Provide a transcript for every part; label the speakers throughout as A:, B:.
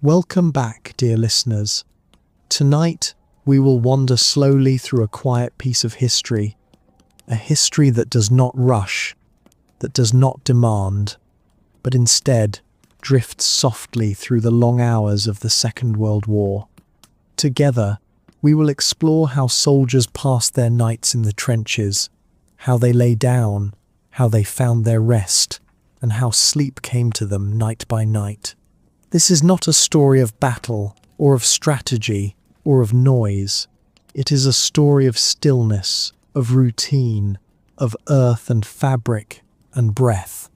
A: Welcome back, dear listeners. Tonight, we will wander slowly through a quiet piece of history, a history that does not rush, that does not demand, but instead drifts softly through the long hours of the Second World War. Together, we will explore how soldiers passed their nights in the trenches, how they lay down, how they found their rest, and how sleep came to them night by night. This is not a story of battle, or of strategy, or of noise. It is a story of stillness, of routine, of earth and fabric and breath.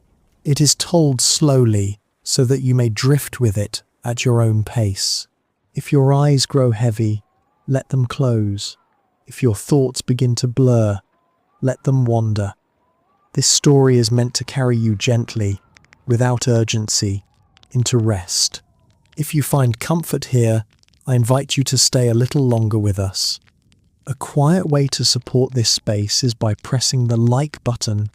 A: It is told slowly, so that you may drift with it at your own pace. If your eyes grow heavy, let them close. If your thoughts begin to blur, let them wander. This story is meant to carry you gently, without urgency, into rest. If you find comfort here, I invite you to stay a little longer with us. A quiet way to support this space is by pressing the like button,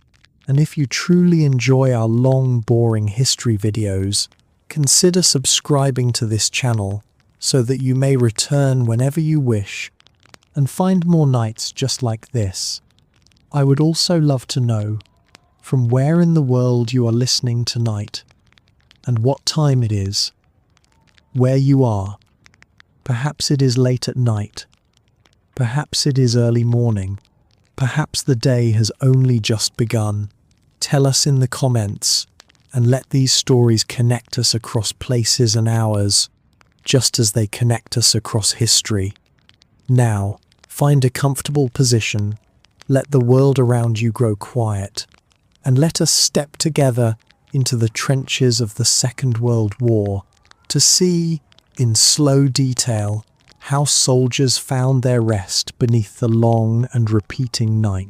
A: and if you truly enjoy our long, boring history videos, consider subscribing to this channel so that you may return whenever you wish and find more nights just like this. I would also love to know from where in the world you are listening tonight and what time it is, where you are. Perhaps it is late at night. Perhaps it is early morning. Perhaps the day has only just begun. Tell us in the comments and let these stories connect us across places and hours, just as they connect us across history. Now, find a comfortable position, let the world around you grow quiet, and let us step together into the trenches of the Second World War to see, in slow detail, how soldiers found their rest beneath the long and repeating night.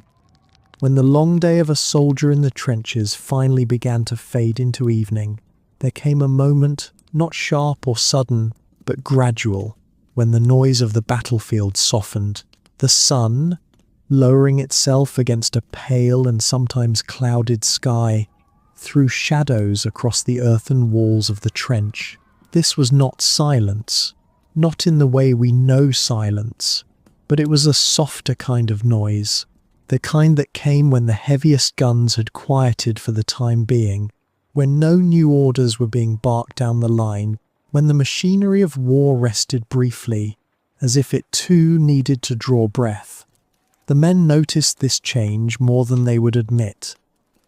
A: When the long day of a soldier in the trenches finally began to fade into evening, there came a moment, not sharp or sudden, but gradual, when the noise of the battlefield softened. The sun, lowering itself against a pale and sometimes clouded sky, threw shadows across the earthen walls of the trench. This was not silence, not in the way we know silence, but it was a softer kind of noise, the kind that came when the heaviest guns had quieted for the time being, when no new orders were being barked down the line, when the machinery of war rested briefly, as if it too needed to draw breath. The men noticed this change more than they would admit.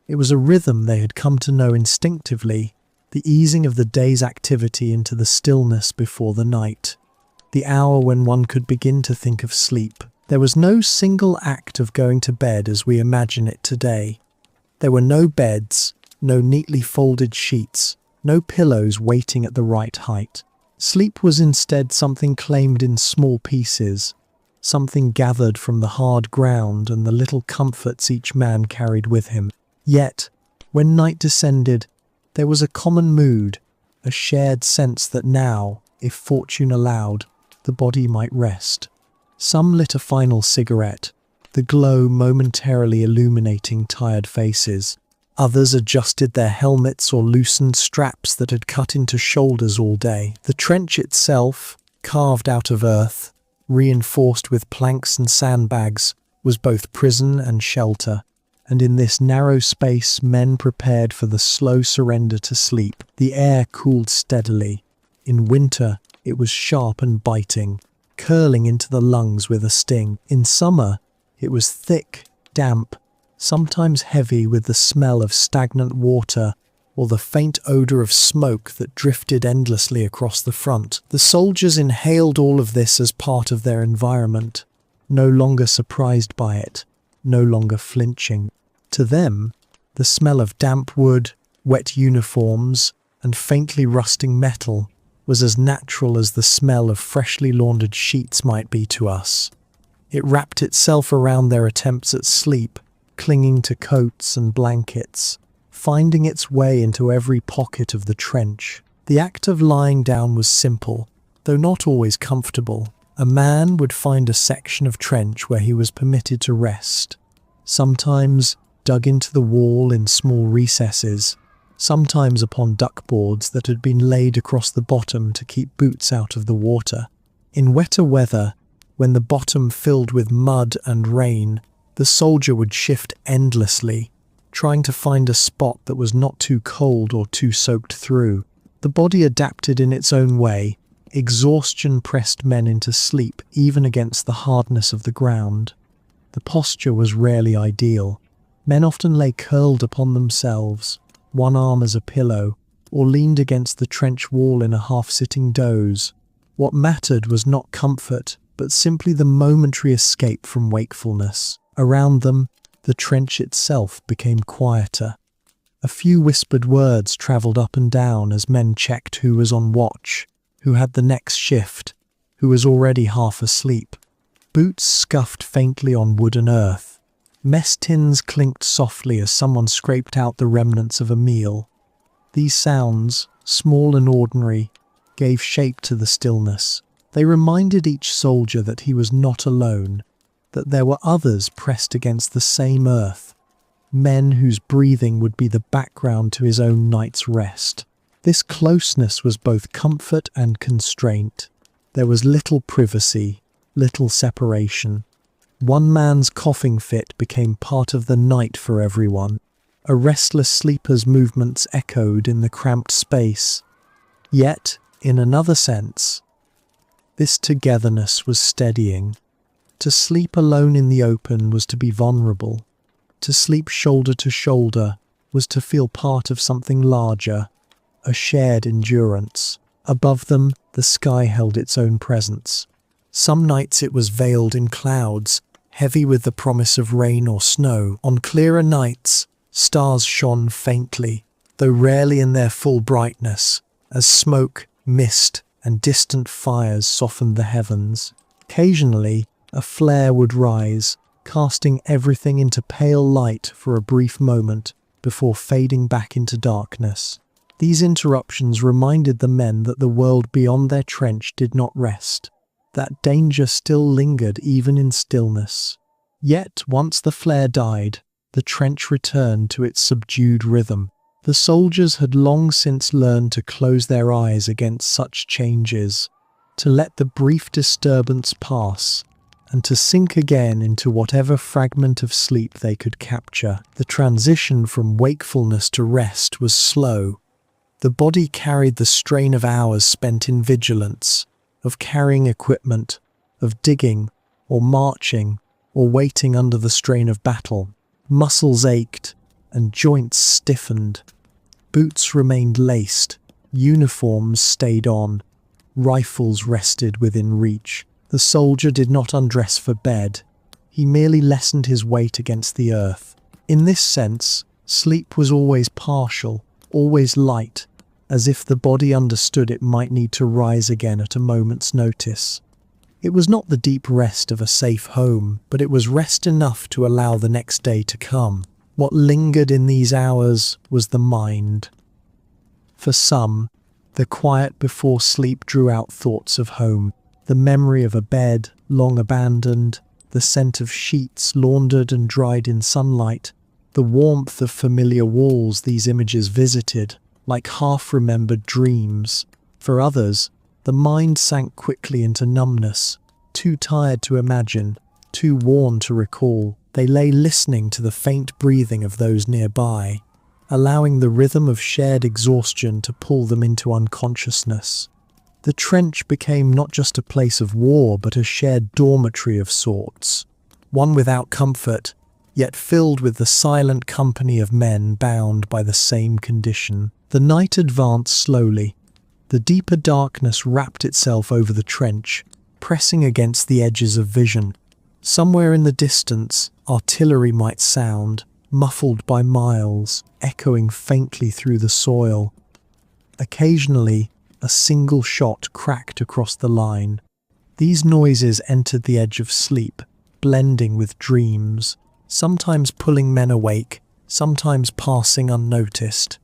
A: It was a rhythm they had come to know instinctively, the easing of the day's activity into the stillness before the night, the hour when one could begin to think of sleep. There was no single act of going to bed as we imagine it today. There were no beds, no neatly folded sheets, no pillows waiting at the right height. Sleep was instead something claimed in small pieces, something gathered from the hard ground and the little comforts each man carried with him. Yet, when night descended, there was a common mood, a shared sense that now, if fortune allowed, the body might rest. Some lit a final cigarette, the glow momentarily illuminating tired faces. Others adjusted their helmets or loosened straps that had cut into shoulders all day. The trench itself, carved out of earth, reinforced with planks and sandbags, was both prison and shelter, and in this narrow space men prepared for the slow surrender to sleep. The air cooled steadily. In winter, it was sharp and biting, curling into the lungs with a sting. In summer, it was thick, damp, sometimes heavy with the smell of stagnant water or the faint odor of smoke that drifted endlessly across the front. The soldiers inhaled all of this as part of their environment, no longer surprised by it, no longer flinching. To them, the smell of damp wood, wet uniforms, and faintly rusting metal was as natural as the smell of freshly laundered sheets might be to us. It wrapped itself around their attempts at sleep, clinging to coats and blankets, finding its way into every pocket of the trench. The act of lying down was simple, though not always comfortable. A man would find a section of trench where he was permitted to rest, sometimes dug into the wall in small recesses, sometimes upon duckboards that had been laid across the bottom to keep boots out of the water. In wetter weather, when the bottom filled with mud and rain, the soldier would shift endlessly, trying to find a spot that was not too cold or too soaked through. The body adapted in its own way. Exhaustion pressed men into sleep even against the hardness of the ground. The posture was rarely ideal. Men often lay curled upon themselves, one arm as a pillow, or leaned against the trench wall in a half-sitting doze. What mattered was not comfort, but simply the momentary escape from wakefulness. Around them, the trench itself became quieter. A few whispered words travelled up and down as men checked who was on watch, who had the next shift, who was already half asleep. Boots scuffed faintly on wood and earth. Mess tins clinked softly as someone scraped out the remnants of a meal. These sounds, small and ordinary, gave shape to the stillness. They reminded each soldier that he was not alone, that there were others pressed against the same earth, men whose breathing would be the background to his own night's rest. This closeness was both comfort and constraint. There was little privacy, little separation. One man's coughing fit became part of the night for everyone. A restless sleeper's movements echoed in the cramped space. Yet, in another sense, this togetherness was steadying. To sleep alone in the open was to be vulnerable. To sleep shoulder to shoulder was to feel part of something larger, a shared endurance. Above them, the sky held its own presence. Some nights it was veiled in clouds, heavy with the promise of rain or snow. On clearer nights, stars shone faintly, though rarely in their full brightness, as smoke, mist, and distant fires softened the heavens. Occasionally, a flare would rise, casting everything into pale light for a brief moment before fading back into darkness. These interruptions reminded the men that the world beyond their trench did not rest, that danger still lingered even in stillness. Yet, once the flare died, the trench returned to its subdued rhythm. The soldiers had long since learned to close their eyes against such changes, to let the brief disturbance pass, and to sink again into whatever fragment of sleep they could capture. The transition from wakefulness to rest was slow. The body carried the strain of hours spent in vigilance, of carrying equipment, of digging, or marching, or waiting under the strain of battle. Muscles ached, and joints stiffened. Boots remained laced, uniforms stayed on, rifles rested within reach. The soldier did not undress for bed. He merely lessened his weight against the earth. In this sense, sleep was always partial, always light, as if the body understood it might need to rise again at a moment's notice. It was not the deep rest of a safe home, but it was rest enough to allow the next day to come. What lingered in these hours was the mind. For some, the quiet before sleep drew out thoughts of home, the memory of a bed long abandoned, the scent of sheets laundered and dried in sunlight, the warmth of familiar walls these images visited, like half-remembered dreams. For others, the mind sank quickly into numbness, too tired to imagine, too worn to recall. They lay listening to the faint breathing of those nearby, allowing the rhythm of shared exhaustion to pull them into unconsciousness. The trench became not just a place of war, but a shared dormitory of sorts, one without comfort, yet filled with the silent company of men bound by the same condition. The night advanced slowly. The deeper darkness wrapped itself over the trench, pressing against the edges of vision. Somewhere in the distance, artillery might sound, muffled by miles, echoing faintly through the soil. Occasionally, a single shot cracked across the line. These noises entered the edge of sleep, blending with dreams, sometimes pulling men awake, sometimes passing unnoticed.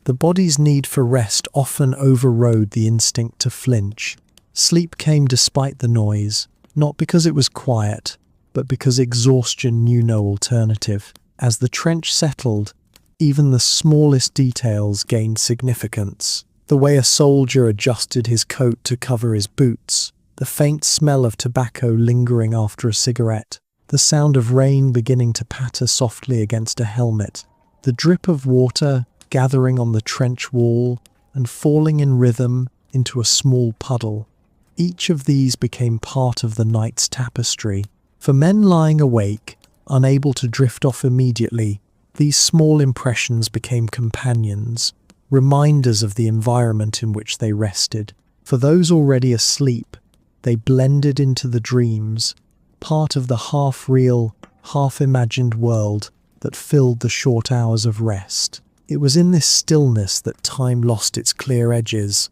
A: The body's need for rest often overrode the instinct to flinch. Sleep came despite the noise, not because it was quiet, but because exhaustion knew no alternative. As the trench settled, Even the smallest details gained significance. The way a soldier adjusted his coat to cover his boots, the faint smell of tobacco lingering after a cigarette, the sound of rain beginning to patter softly against a helmet, the drip of water gathering on the trench wall and falling in rhythm into a small puddle. Each of these became part of the night's tapestry. For men lying awake, unable to drift off immediately, these small impressions became companions, reminders of the environment in which they rested. For those already asleep, they blended into the dreams, part of the half-real, half-imagined world that filled the short hours of rest. It was in this stillness that time lost its clear edges.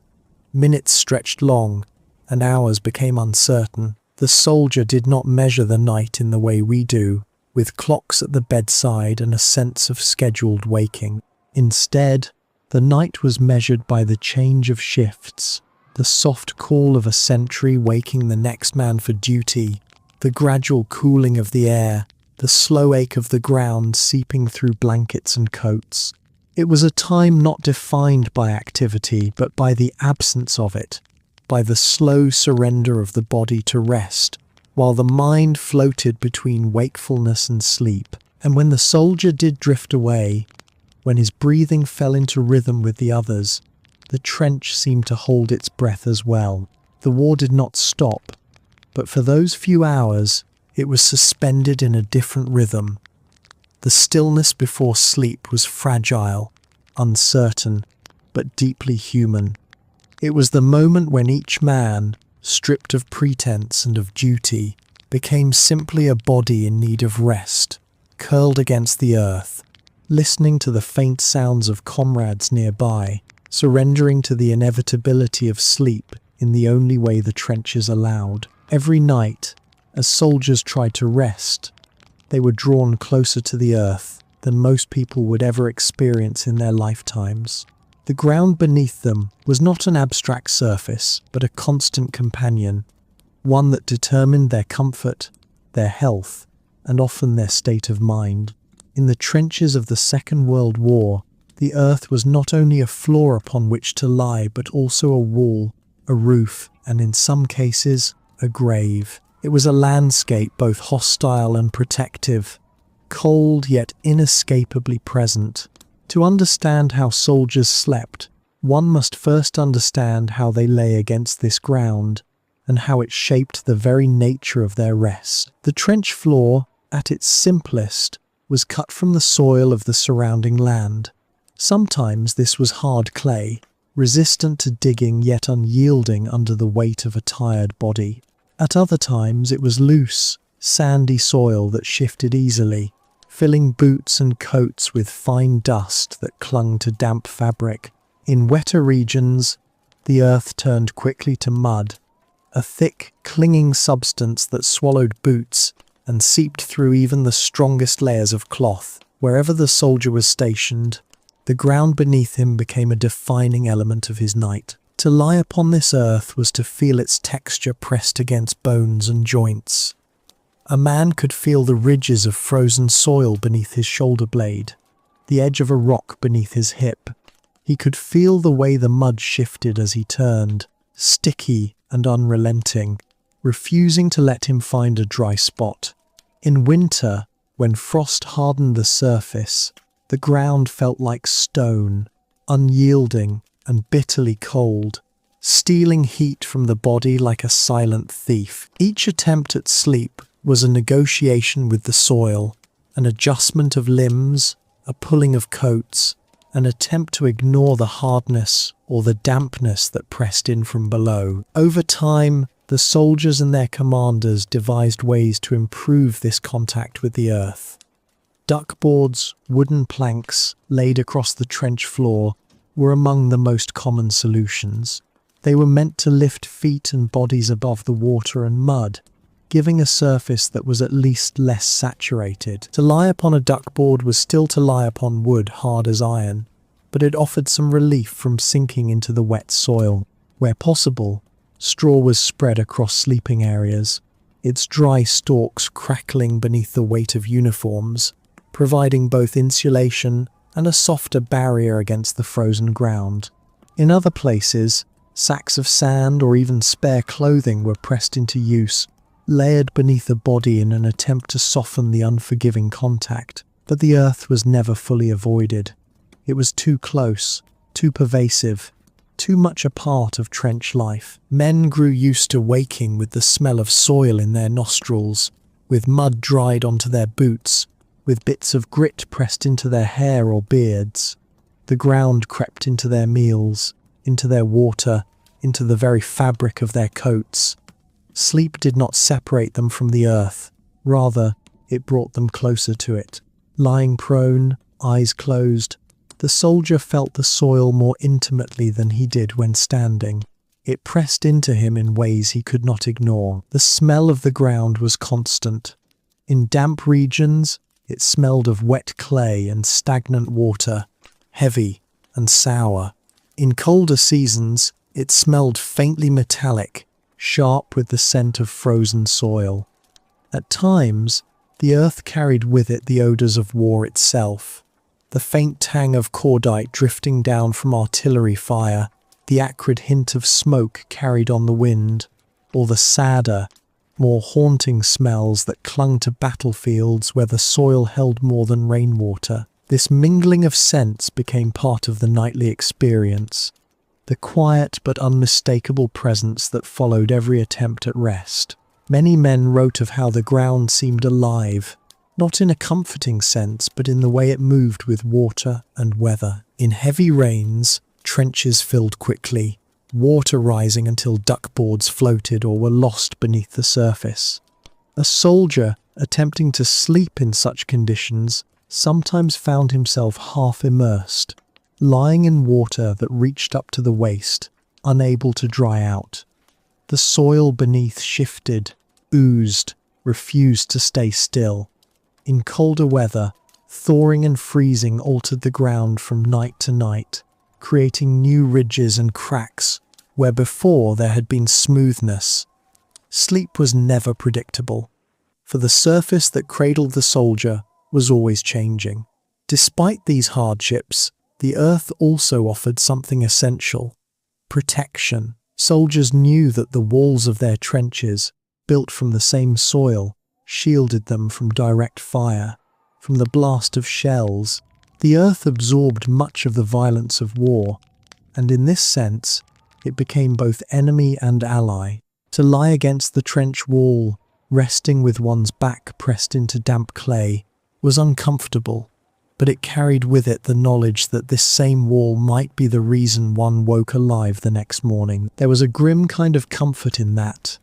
A: Minutes stretched long, and hours became uncertain. The soldier did not measure the night in the way we do, with clocks at the bedside and a sense of scheduled waking. Instead, the night was measured by the change of shifts, the soft call of a sentry waking the next man for duty, the gradual cooling of the air, the slow ache of the ground seeping through blankets and coats. It was a time not defined by activity, but by the absence of it, by the slow surrender of the body to rest, while the mind floated between wakefulness and sleep. And when the soldier did drift away, when his breathing fell into rhythm with the others, the trench seemed to hold its breath as well. The war did not stop, but for those few hours, it was suspended in a different rhythm. The stillness before sleep was fragile, uncertain, but deeply human. It was the moment when each man, stripped of pretense and of duty, became simply a body in need of rest, curled against the earth, listening to the faint sounds of comrades nearby, surrendering to the inevitability of sleep in the only way the trenches allowed. Every night, as soldiers tried to rest, they were drawn closer to the earth than most people would ever experience in their lifetimes. The ground beneath them was not an abstract surface, but a constant companion, one that determined their comfort, their health, and often their state of mind. In the trenches of the Second World War, the earth was not only a floor upon which to lie, but also a wall, a roof, and in some cases, a grave. It was a landscape both hostile and protective, cold yet inescapably present. To understand how soldiers slept, one must first understand how they lay against this ground, and how it shaped the very nature of their rest. The trench floor, at its simplest, was cut from the soil of the surrounding land. Sometimes this was hard clay, resistant to digging yet unyielding under the weight of a tired body. At other times it was loose, sandy soil that shifted easily, filling boots and coats with fine dust that clung to damp fabric. In wetter regions, the earth turned quickly to mud, a thick, clinging substance that swallowed boots and seeped through even the strongest layers of cloth. Wherever the soldier was stationed, the ground beneath him became a defining element of his night. To lie upon this earth was to feel its texture pressed against bones and joints. A man could feel the ridges of frozen soil beneath his shoulder blade, the edge of a rock beneath his hip. He could feel the way the mud shifted as he turned, sticky and unrelenting, refusing to let him find a dry spot. In winter, when frost hardened the surface, the ground felt like stone, unyielding and bitterly cold, stealing heat from the body like a silent thief. Each attempt at sleep was a negotiation with the soil, an adjustment of limbs, a pulling of coats, an attempt to ignore the hardness or the dampness that pressed in from below. Over time, the soldiers and their commanders devised ways to improve this contact with the earth. Duckboards, wooden planks laid across the trench floor were among the most common solutions. They were meant to lift feet and bodies above the water and mud, giving a surface that was at least less saturated. To lie upon a duckboard was still to lie upon wood hard as iron, but it offered some relief from sinking into the wet soil. Where possible, straw was spread across sleeping areas, its dry stalks crackling beneath the weight of uniforms, providing both insulation and a softer barrier against the frozen ground. In other places, sacks of sand or even spare clothing were pressed into use, layered beneath the body in an attempt to soften the unforgiving contact. But the earth was never fully avoided. It was too close, too pervasive, too much a part of trench life. Men grew used to waking with the smell of soil in their nostrils, with mud dried onto their boots, with bits of grit pressed into their hair or beards. The ground crept into their meals, into their water, into the very fabric of their coats. Sleep did not separate them from the earth. Rather, it brought them closer to it. Lying prone, eyes closed, the soldier felt the soil more intimately than he did when standing. It pressed into him in ways he could not ignore. The smell of the ground was constant. In damp regions, it smelled of wet clay and stagnant water, heavy and sour. In colder seasons, it smelled faintly metallic, sharp with the scent of frozen soil. At times, the earth carried with it the odours of war itself. The faint tang of cordite drifting down from artillery fire, the acrid hint of smoke carried on the wind, or the sadder, more haunting smells that clung to battlefields where the soil held more than rainwater. This mingling of scents became part of the nightly experience, the quiet but unmistakable presence that followed every attempt at rest. Many men wrote of how the ground seemed alive, not in a comforting sense, but in the way it moved with water and weather. In heavy rains, trenches filled quickly, water rising until duckboards floated or were lost beneath the surface. A soldier attempting to sleep in such conditions sometimes found himself half immersed, lying in water that reached up to the waist, unable to dry out. The soil beneath shifted, oozed, refused to stay still. In colder weather, thawing and freezing altered the ground from night to night, creating new ridges and cracks where before there had been smoothness. Sleep was never predictable, for the surface that cradled the soldier was always changing. Despite these hardships, the earth also offered something essential: protection. Soldiers knew that the walls of their trenches, built from the same soil, shielded them from direct fire, from the blast of shells. The earth absorbed much of the violence of war, and in this sense, it became both enemy and ally. To lie against the trench wall, resting with one's back pressed into damp clay, was uncomfortable, but it carried with it the knowledge that this same wall might be the reason one woke alive the next morning. There was a grim kind of comfort in that.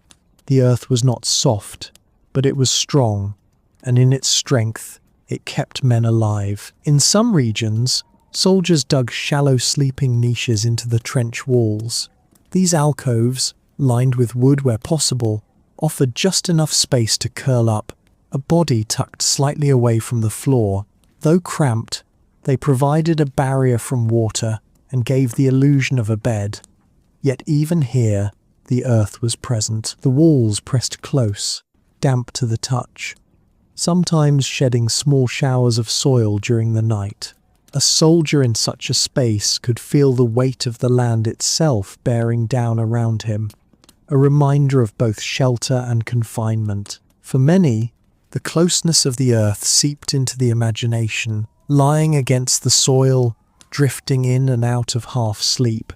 A: The earth was not soft, but it was strong, and in its strength, it kept men alive. In some regions, soldiers dug shallow sleeping niches into the trench walls. These alcoves, lined with wood where possible, offered just enough space to curl up, a body tucked slightly away from the floor. Though cramped, they provided a barrier from water and gave the illusion of a bed. Yet even here, the earth was present. The walls pressed close, damp to the touch, sometimes shedding small showers of soil during the night. A soldier in such a space could feel the weight of the land itself bearing down around him, a reminder of both shelter and confinement. For many, the closeness of the earth seeped into the imagination, lying against the soil, drifting in and out of half-sleep.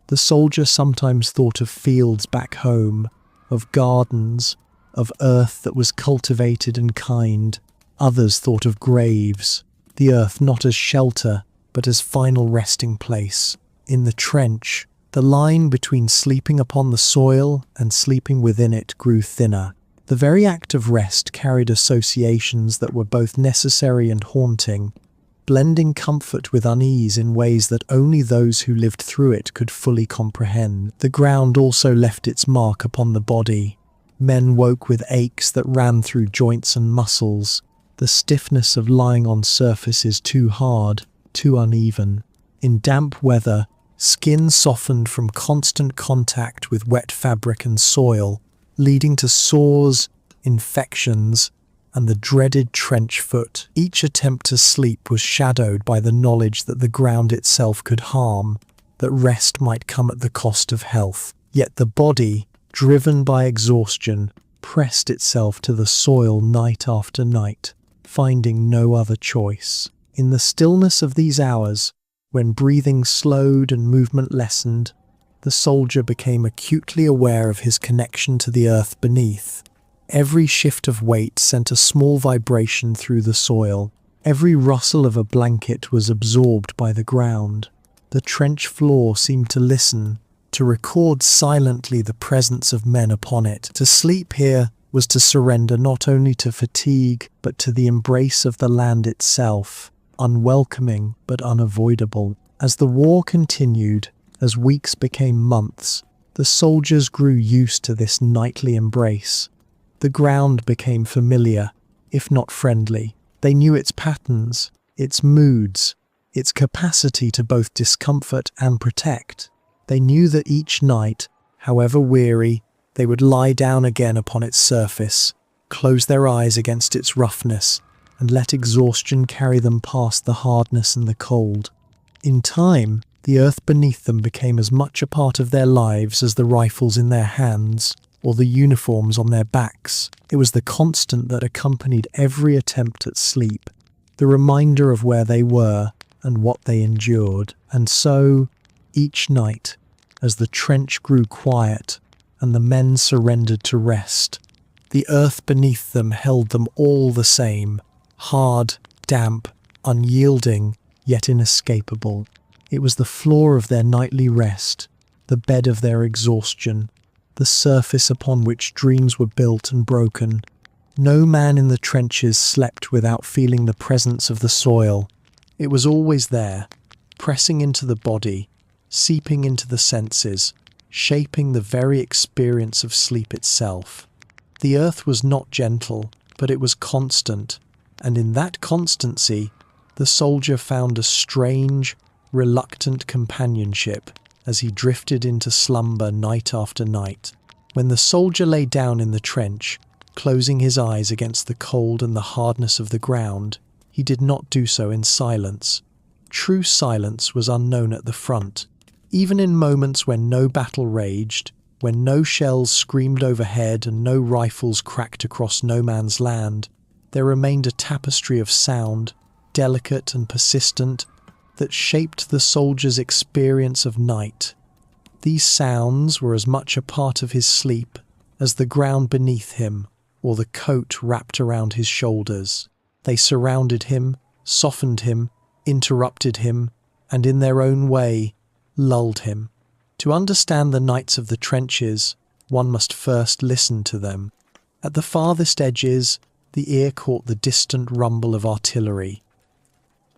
A: The soldier sometimes thought of fields back home, of gardens, of earth that was cultivated and kind. Others thought of graves, the earth not as shelter, but as final resting place. In the trench, the line between sleeping upon the soil and sleeping within it grew thinner. The very act of rest carried associations that were both necessary and haunting, blending comfort with unease in ways that only those who lived through it could fully comprehend. The ground also left its mark upon the body. Men woke with aches that ran through joints and muscles, the stiffness of lying on surfaces too hard, too uneven. In damp weather, skin softened from constant contact with wet fabric and soil, leading to sores, infections, and the dreaded trench foot. Each attempt to sleep was shadowed by the knowledge that the ground itself could harm, that rest might come at the cost of health. Yet the body, driven by exhaustion, pressed itself to the soil night after night, finding no other choice. In the stillness of these hours, when breathing slowed and movement lessened, the soldier became acutely aware of his connection to the earth beneath. Every shift of weight sent a small vibration through the soil. Every rustle of a blanket was absorbed by the ground. The trench floor seemed to listen, to record silently the presence of men upon it. To sleep here was to surrender not only to fatigue, but to the embrace of the land itself, unwelcoming but unavoidable. As the war continued, as weeks became months, the soldiers grew used to this nightly embrace. The ground became familiar, if not friendly. They knew its patterns, its moods, its capacity to both discomfort and protect. They knew that each night, however weary, they would lie down again upon its surface, close their eyes against its roughness, and let exhaustion carry them past the hardness and the cold. In time, the earth beneath them became as much a part of their lives as the rifles in their hands or the uniforms on their backs. It was the constant that accompanied every attempt at sleep, the reminder of where they were and what they endured. And so, each night, as the trench grew quiet and the men surrendered to rest, the earth beneath them held them all the same, hard, damp, unyielding, yet inescapable. It was the floor of their nightly rest, the bed of their exhaustion, the surface upon which dreams were built and broken. No man in the trenches slept without feeling the presence of the soil. It was always there, pressing into the body, seeping into the senses, shaping the very experience of sleep itself. The earth was not gentle, but it was constant, and in that constancy, the soldier found a strange, reluctant companionship as he drifted into slumber night after night. When the soldier lay down in the trench, closing his eyes against the cold and the hardness of the ground, he did not do so in silence. True silence was unknown at the front. Even in moments when no battle raged, when no shells screamed overhead and no rifles cracked across no man's land, there remained a tapestry of sound, delicate and persistent, that shaped the soldier's experience of night. These sounds were as much a part of his sleep as the ground beneath him or the coat wrapped around his shoulders. They surrounded him, softened him, interrupted him, and in their own way, lulled him. To understand the nights of the trenches, one must first listen to them. At the farthest edges, the ear caught the distant rumble of artillery.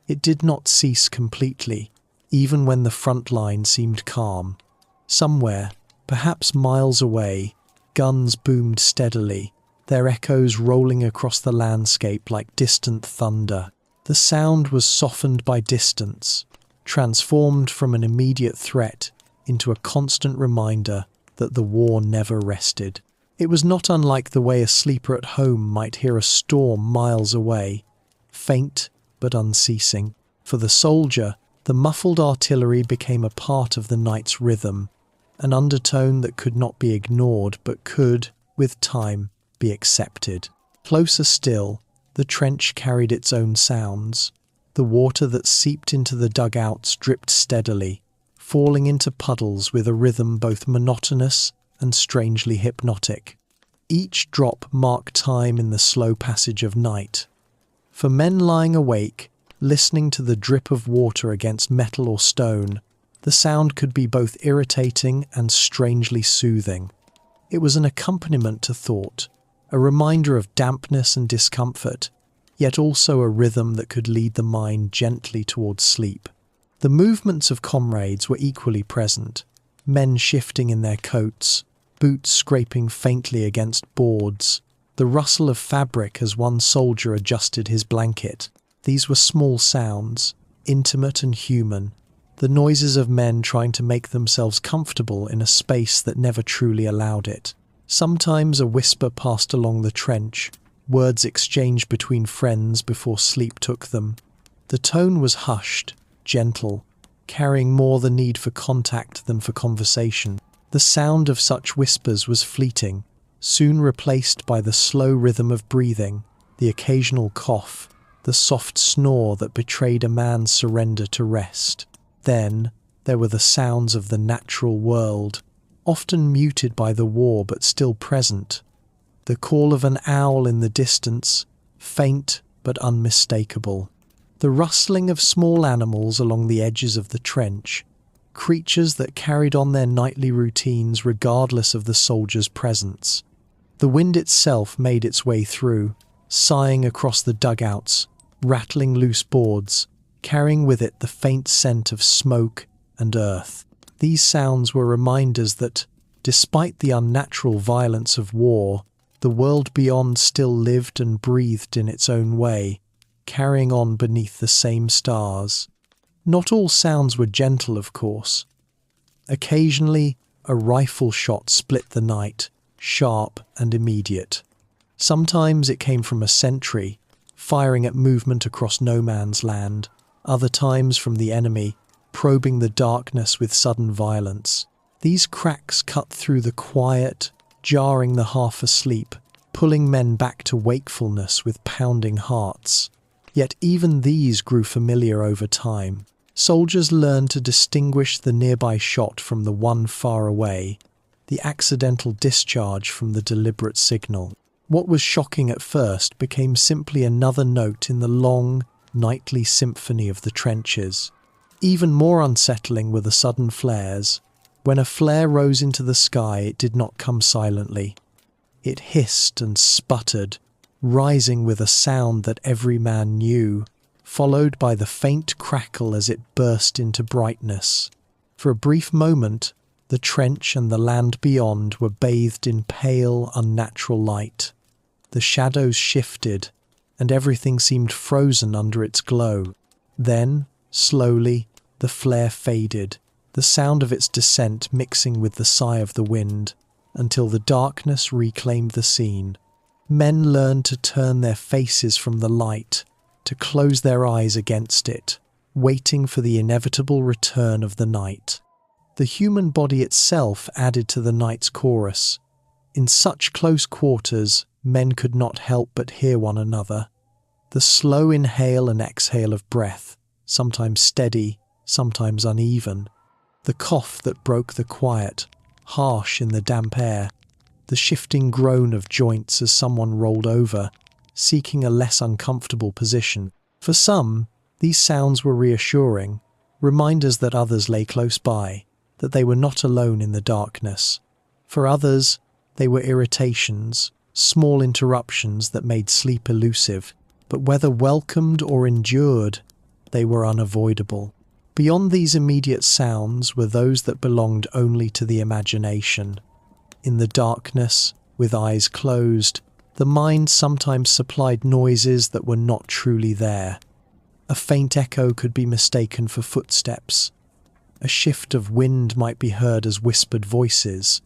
A: It did not cease completely, even when the front line seemed calm. Somewhere, perhaps miles away, guns boomed steadily, their echoes rolling across the landscape like distant thunder. The sound was softened by distance, transformed from an immediate threat into a constant reminder that the war never rested. It was not unlike the way a sleeper at home might hear a storm miles away, faint but unceasing. For the soldier, the muffled artillery became a part of the night's rhythm, an undertone that could not be ignored but could, with time, be accepted. Closer still, the trench carried its own sounds. The water that seeped into the dugouts dripped steadily, falling into puddles with a rhythm both monotonous and strangely hypnotic. Each drop marked time in the slow passage of night. For men lying awake, listening to the drip of water against metal or stone, the sound could be both irritating and strangely soothing. It was an accompaniment to thought, a reminder of dampness and discomfort, yet also a rhythm that could lead the mind gently towards sleep. The movements of comrades were equally present, men shifting in their coats, boots scraping faintly against boards, the rustle of fabric as one soldier adjusted his blanket. These were small sounds, intimate and human, the noises of men trying to make themselves comfortable in a space that never truly allowed it. Sometimes a whisper passed along the trench, words exchanged between friends before sleep took them. The tone was hushed, gentle, carrying more the need for contact than for conversation. The sound of such whispers was fleeting, soon replaced by the slow rhythm of breathing, the occasional cough, the soft snore that betrayed a man's surrender to rest. Then there were the sounds of the natural world, often muted by the war but still present. The call of an owl in the distance, faint but unmistakable. The rustling of small animals along the edges of the trench, creatures that carried on their nightly routines regardless of the soldiers' presence. The wind itself made its way through, sighing across the dugouts, rattling loose boards, carrying with it the faint scent of smoke and earth. These sounds were reminders that, despite the unnatural violence of war, the world beyond still lived and breathed in its own way, carrying on beneath the same stars. Not all sounds were gentle, of course. Occasionally, a rifle shot split the night, sharp and immediate. Sometimes it came from a sentry, firing at movement across no man's land, other times from the enemy, probing the darkness with sudden violence. These cracks cut through the quiet, jarring the half asleep, pulling men back to wakefulness with pounding hearts. Yet even these grew familiar over time. Soldiers learned to distinguish the nearby shot from the one far away, the accidental discharge from the deliberate signal. What was shocking at first became simply another note in the long, nightly symphony of the trenches. Even more unsettling were the sudden flares. When a flare rose into the sky, it did not come silently. It hissed and sputtered, rising with a sound that every man knew, followed by the faint crackle as it burst into brightness. For a brief moment, the trench and the land beyond were bathed in pale, unnatural light. The shadows shifted, and everything seemed frozen under its glow. Then, slowly, the flare faded, the sound of its descent mixing with the sigh of the wind, until the darkness reclaimed the scene. Men learned to turn their faces from the light, to close their eyes against it, waiting for the inevitable return of the night. The human body itself added to the night's chorus. In such close quarters, men could not help but hear one another. The slow inhale and exhale of breath, sometimes steady, sometimes uneven. The cough that broke the quiet, harsh in the damp air. The shifting groan of joints as someone rolled over, seeking a less uncomfortable position. For some, these sounds were reassuring, reminders that others lay close by, that they were not alone in the darkness. For others, they were irritations, small interruptions that made sleep elusive, but whether welcomed or endured, they were unavoidable. Beyond these immediate sounds were those that belonged only to the imagination. In the darkness, with eyes closed, the mind sometimes supplied noises that were not truly there. A faint echo could be mistaken for footsteps. A shift of wind might be heard as whispered voices.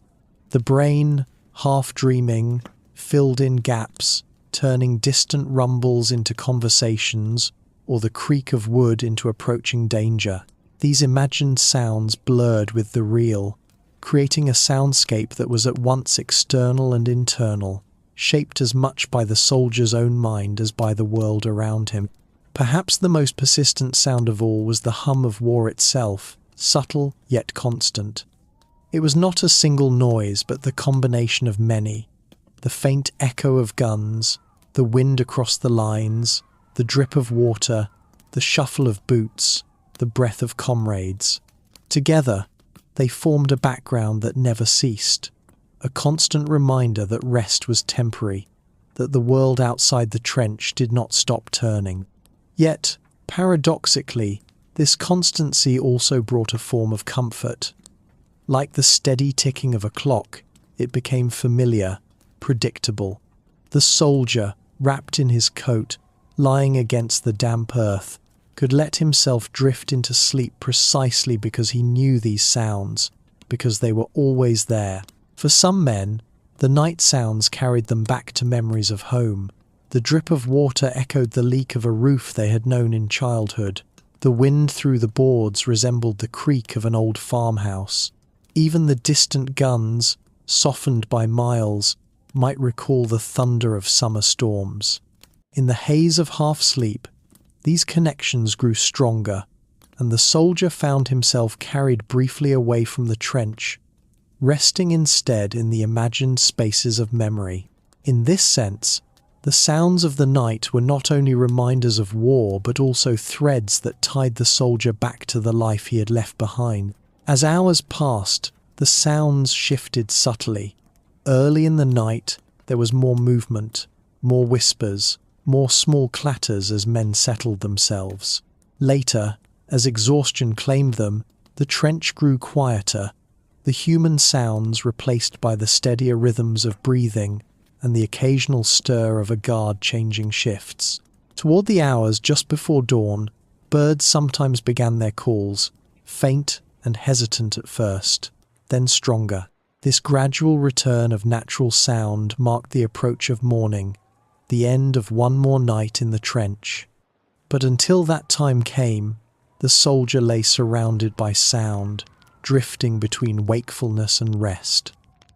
A: The brain, half dreaming, filled in gaps, turning distant rumbles into conversations, or the creak of wood into approaching danger. These imagined sounds blurred with the real, creating a soundscape that was at once external and internal, shaped as much by the soldier's own mind as by the world around him. Perhaps the most persistent sound of all was the hum of war itself, subtle yet constant. It was not a single noise, but the combination of many. The faint echo of guns, the wind across the lines, the drip of water, the shuffle of boots, the breath of comrades. Together, they formed a background that never ceased, a constant reminder that rest was temporary, that the world outside the trench did not stop turning. Yet, paradoxically, this constancy also brought a form of comfort. Like the steady ticking of a clock, it became familiar, predictable. The soldier, wrapped in his coat, lying against the damp earth, could let himself drift into sleep precisely because he knew these sounds, because they were always there. For some men, the night sounds carried them back to memories of home, The drip of water echoed the leak of a roof they had known in childhood. The wind through the boards resembled the creak of an old farmhouse. Even the distant guns, softened by miles, might recall the thunder of summer storms. In the haze of half-sleep, these connections grew stronger, and the soldier found himself carried briefly away from the trench, resting instead in the imagined spaces of memory. In this sense, the sounds of the night were not only reminders of war but also threads that tied the soldier back to the life he had left behind. As hours passed, the sounds shifted subtly. Early in the night, there was more movement, more whispers, more small clatters as men settled themselves. Later, as exhaustion claimed them, the trench grew quieter, the human sounds replaced by the steadier rhythms of breathing and the occasional stir of a guard changing shifts. Toward the hours just before dawn, birds sometimes began their calls, faint and hesitant at first, then stronger. This gradual return of natural sound marked the approach of morning, the end of one more night in the trench. But until that time came, the soldier lay surrounded by sound, drifting between wakefulness and rest.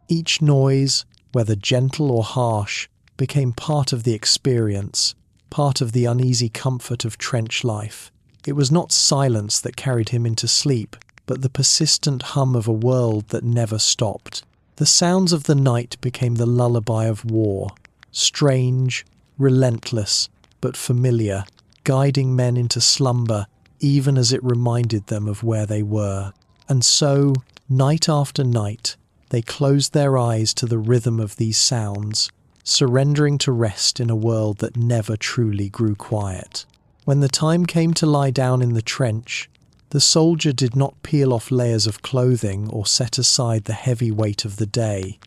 A: Each noise, whether gentle or harsh, became part of the experience, part of the uneasy comfort of trench life. It was not silence that carried him into sleep, but the persistent hum of a world that never stopped. The sounds of the night became the lullaby of war, strange, relentless, but familiar, guiding men into slumber even as it reminded them of where they were. And so, night after night, they closed their eyes to the rhythm of these sounds, surrendering to rest in a world that never truly grew quiet. When the time came to lie down in the trench, the soldier did not peel off layers of clothing or set aside the heavy weight of the day.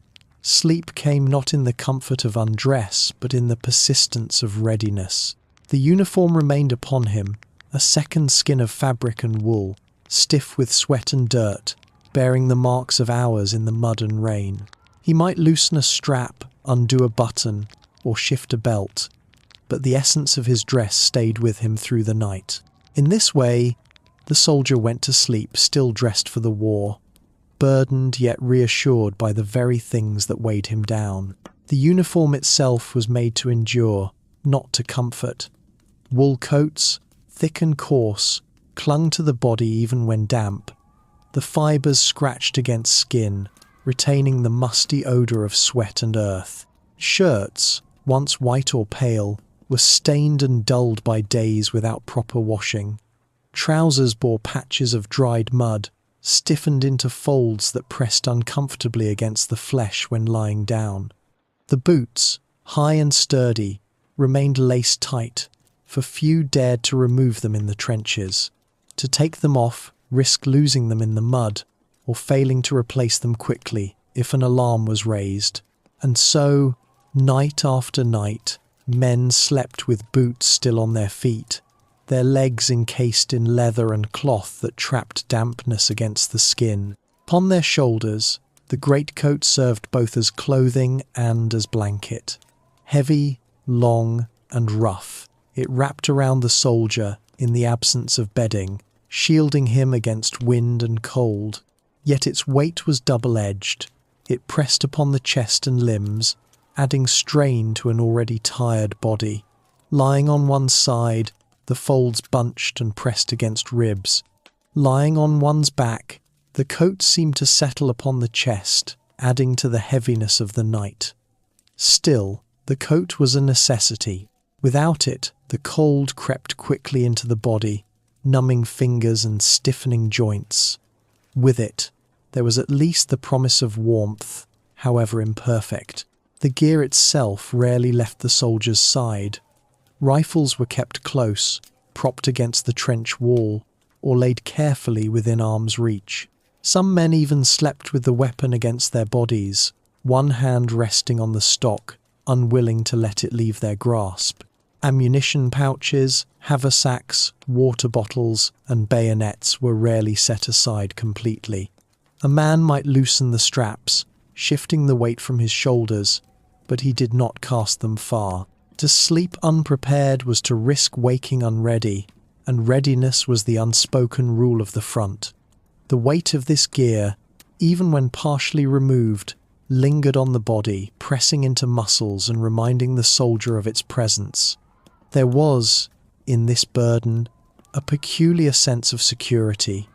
A: Sleep came not in the comfort of undress, but in the persistence of readiness. The uniform remained upon him, a second skin of fabric and wool, stiff with sweat and dirt, bearing the marks of hours in the mud and rain. He might loosen a strap, undo a button, or shift a belt, but the essence of his dress stayed with him through the night. In this way, the soldier went to sleep still dressed for the war, burdened yet reassured by the very things that weighed him down. The uniform itself was made to endure, not to comfort. Wool coats, thick and coarse, clung to the body even when damp. The fibres scratched against skin, retaining the musty odour of sweat and earth. Shirts, once white or pale, were stained and dulled by days without proper washing. Trousers bore patches of dried mud, stiffened into folds that pressed uncomfortably against the flesh when lying down. The boots, high and sturdy, remained laced tight, for few dared to remove them in the trenches. To take them off risked losing them in the mud, or failing to replace them quickly if an alarm was raised. And so, night after night, men slept with boots still on their feet, their legs encased in leather and cloth that trapped dampness against the skin. Upon their shoulders, the greatcoat served both as clothing and as blanket. Heavy, long, and rough, it wrapped around the soldier in the absence of bedding, shielding him against wind and cold. Yet its weight was double-edged. It pressed upon the chest and limbs, adding strain to an already tired body. Lying on one side, the folds bunched and pressed against ribs. Lying on one's back, the coat seemed to settle upon the chest, adding to the heaviness of the night. Still, the coat was a necessity. Without it, the cold crept quickly into the body, numbing fingers and stiffening joints. With it, there was at least the promise of warmth, however imperfect. The gear itself rarely left the soldier's side. Rifles were kept close, propped against the trench wall, or laid carefully within arm's reach. Some men even slept with the weapon against their bodies, one hand resting on the stock, unwilling to let it leave their grasp. Ammunition pouches, haversacks, water bottles, and bayonets were rarely set aside completely. A man might loosen the straps, shifting the weight from his shoulders, but he did not cast them far. To sleep unprepared was to risk waking unready, and readiness was the unspoken rule of the front. The weight of this gear, even when partially removed, lingered on the body, pressing into muscles and reminding the soldier of its presence. There was, in this burden, a peculiar sense of security.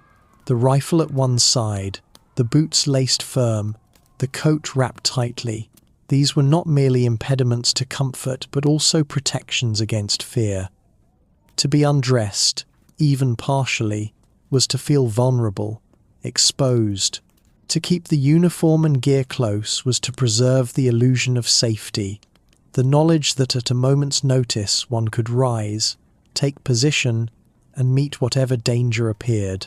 A: The rifle at one side, the boots laced firm, the coat wrapped tightly. These were not merely impediments to comfort, but also protections against fear. To be undressed, even partially, was to feel vulnerable, exposed. To keep the uniform and gear close was to preserve the illusion of safety, the knowledge that at a moment's notice one could rise, take position, and meet whatever danger appeared.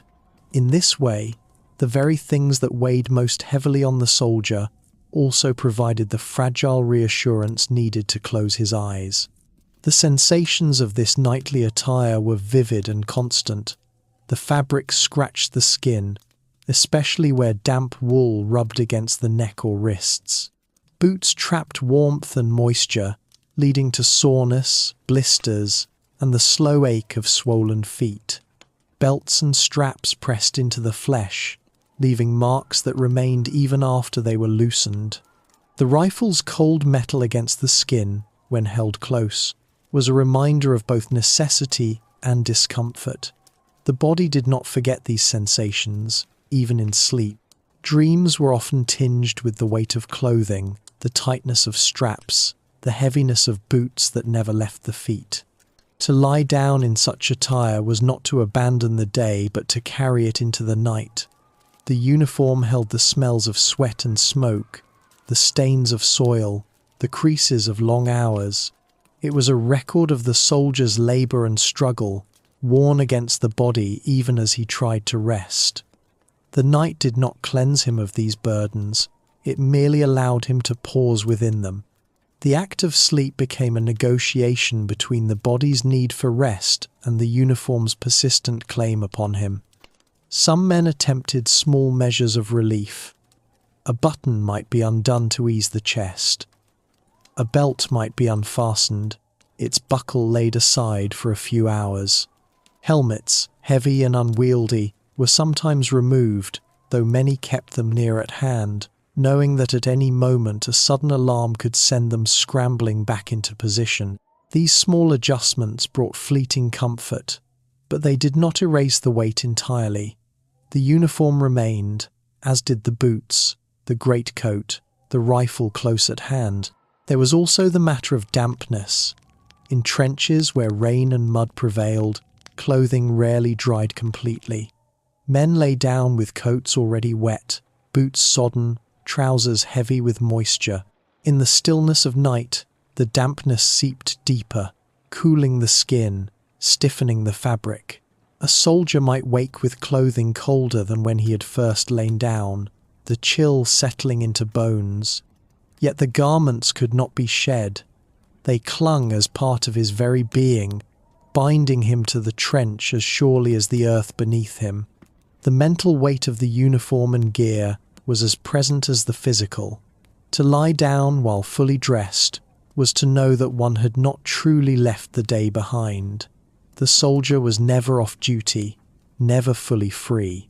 A: In this way, the very things that weighed most heavily on the soldier also provided the fragile reassurance needed to close his eyes. The sensations of this nightly attire were vivid and constant. The fabric scratched the skin, especially where damp wool rubbed against the neck or wrists. Boots trapped warmth and moisture, leading to soreness, blisters, and the slow ache of swollen feet. Belts and straps pressed into the flesh, leaving marks that remained even after they were loosened. The rifle's cold metal against the skin, when held close, was a reminder of both necessity and discomfort. The body did not forget these sensations, even in sleep. Dreams were often tinged with the weight of clothing, the tightness of straps, the heaviness of boots that never left the feet. To lie down in such attire was not to abandon the day, but to carry it into the night. The uniform held the smells of sweat and smoke, the stains of soil, the creases of long hours. It was a record of the soldier's labor and struggle, worn against the body even as he tried to rest. The night did not cleanse him of these burdens, it merely allowed him to pause within them. The act of sleep became a negotiation between the body's need for rest and the uniform's persistent claim upon him. Some men attempted small measures of relief. A button might be undone to ease the chest. A belt might be unfastened, its buckle laid aside for a few hours. Helmets, heavy and unwieldy, were sometimes removed, though many kept them near at hand, knowing that at any moment a sudden alarm could send them scrambling back into position. These small adjustments brought fleeting comfort, but they did not erase the weight entirely. The uniform remained, as did the boots, the greatcoat, the rifle close at hand. There was also the matter of dampness. In trenches where rain and mud prevailed, clothing rarely dried completely. Men lay down with coats already wet, boots sodden, trousers heavy with moisture. In the stillness of night, the dampness seeped deeper, cooling the skin, stiffening the fabric. A soldier might wake with clothing colder than when he had first lain down, the chill settling into bones. Yet the garments could not be shed. They clung as part of his very being, binding him to the trench as surely as the earth beneath him. The mental weight of the uniform and gear was as present as the physical. To lie down while fully dressed was to know that one had not truly left the day behind. The soldier was never off duty, never fully free.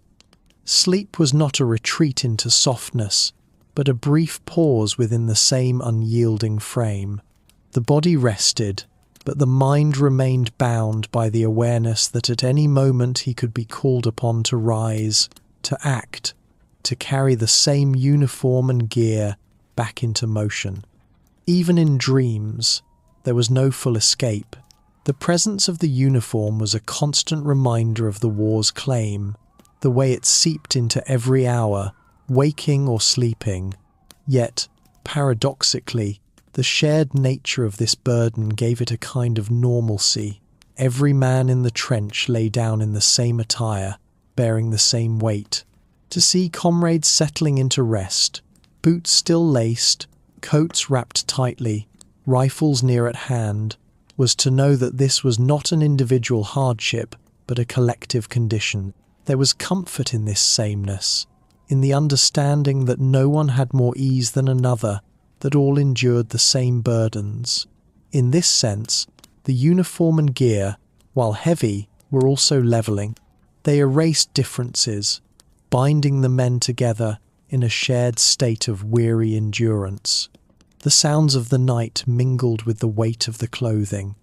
A: Sleep was not a retreat into softness, but a brief pause within the same unyielding frame. The body rested, but the mind remained bound by the awareness that at any moment he could be called upon to rise, to act, to carry the same uniform and gear back into motion. Even in dreams, there was no full escape. The presence of the uniform was a constant reminder of the war's claim, the way it seeped into every hour, waking or sleeping. Yet, paradoxically, the shared nature of this burden gave it a kind of normalcy. Every man in the trench lay down in the same attire, bearing the same weight. To see comrades settling into rest, boots still laced, coats wrapped tightly, rifles near at hand, was to know that this was not an individual hardship, but a collective condition. There was comfort in this sameness, in the understanding that no one had more ease than another, that all endured the same burdens. In this sense, the uniform and gear, while heavy, were also leveling. They erased differences, binding the men together in a shared state of weary endurance. The sounds of the night mingled with the weight of the clothing,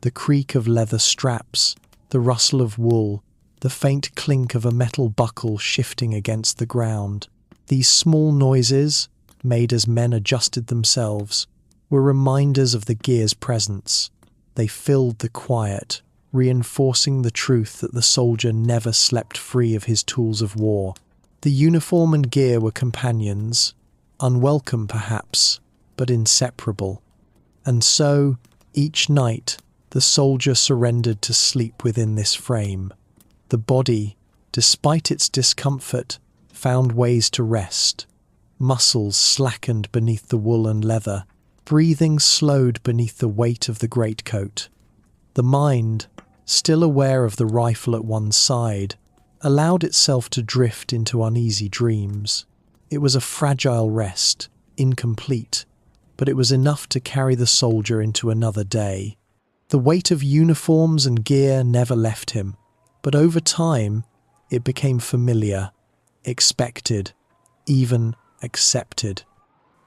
A: the creak of leather straps, the rustle of wool, the faint clink of a metal buckle shifting against the ground. These small noises, made as men adjusted themselves, were reminders of the gear's presence. They filled the quiet, reinforcing the truth that the soldier never slept free of his tools of war. The uniform and gear were companions, unwelcome perhaps, but inseparable. And so, each night, the soldier surrendered to sleep within this frame. The body, despite its discomfort, found ways to rest. Muscles slackened beneath the wool and leather. Breathing slowed beneath the weight of the greatcoat. The mind, still aware of the rifle at one side, allowed itself to drift into uneasy dreams. It was a fragile rest, incomplete, but it was enough to carry the soldier into another day. The weight of uniforms and gear never left him, but over time it became familiar, expected, even accepted.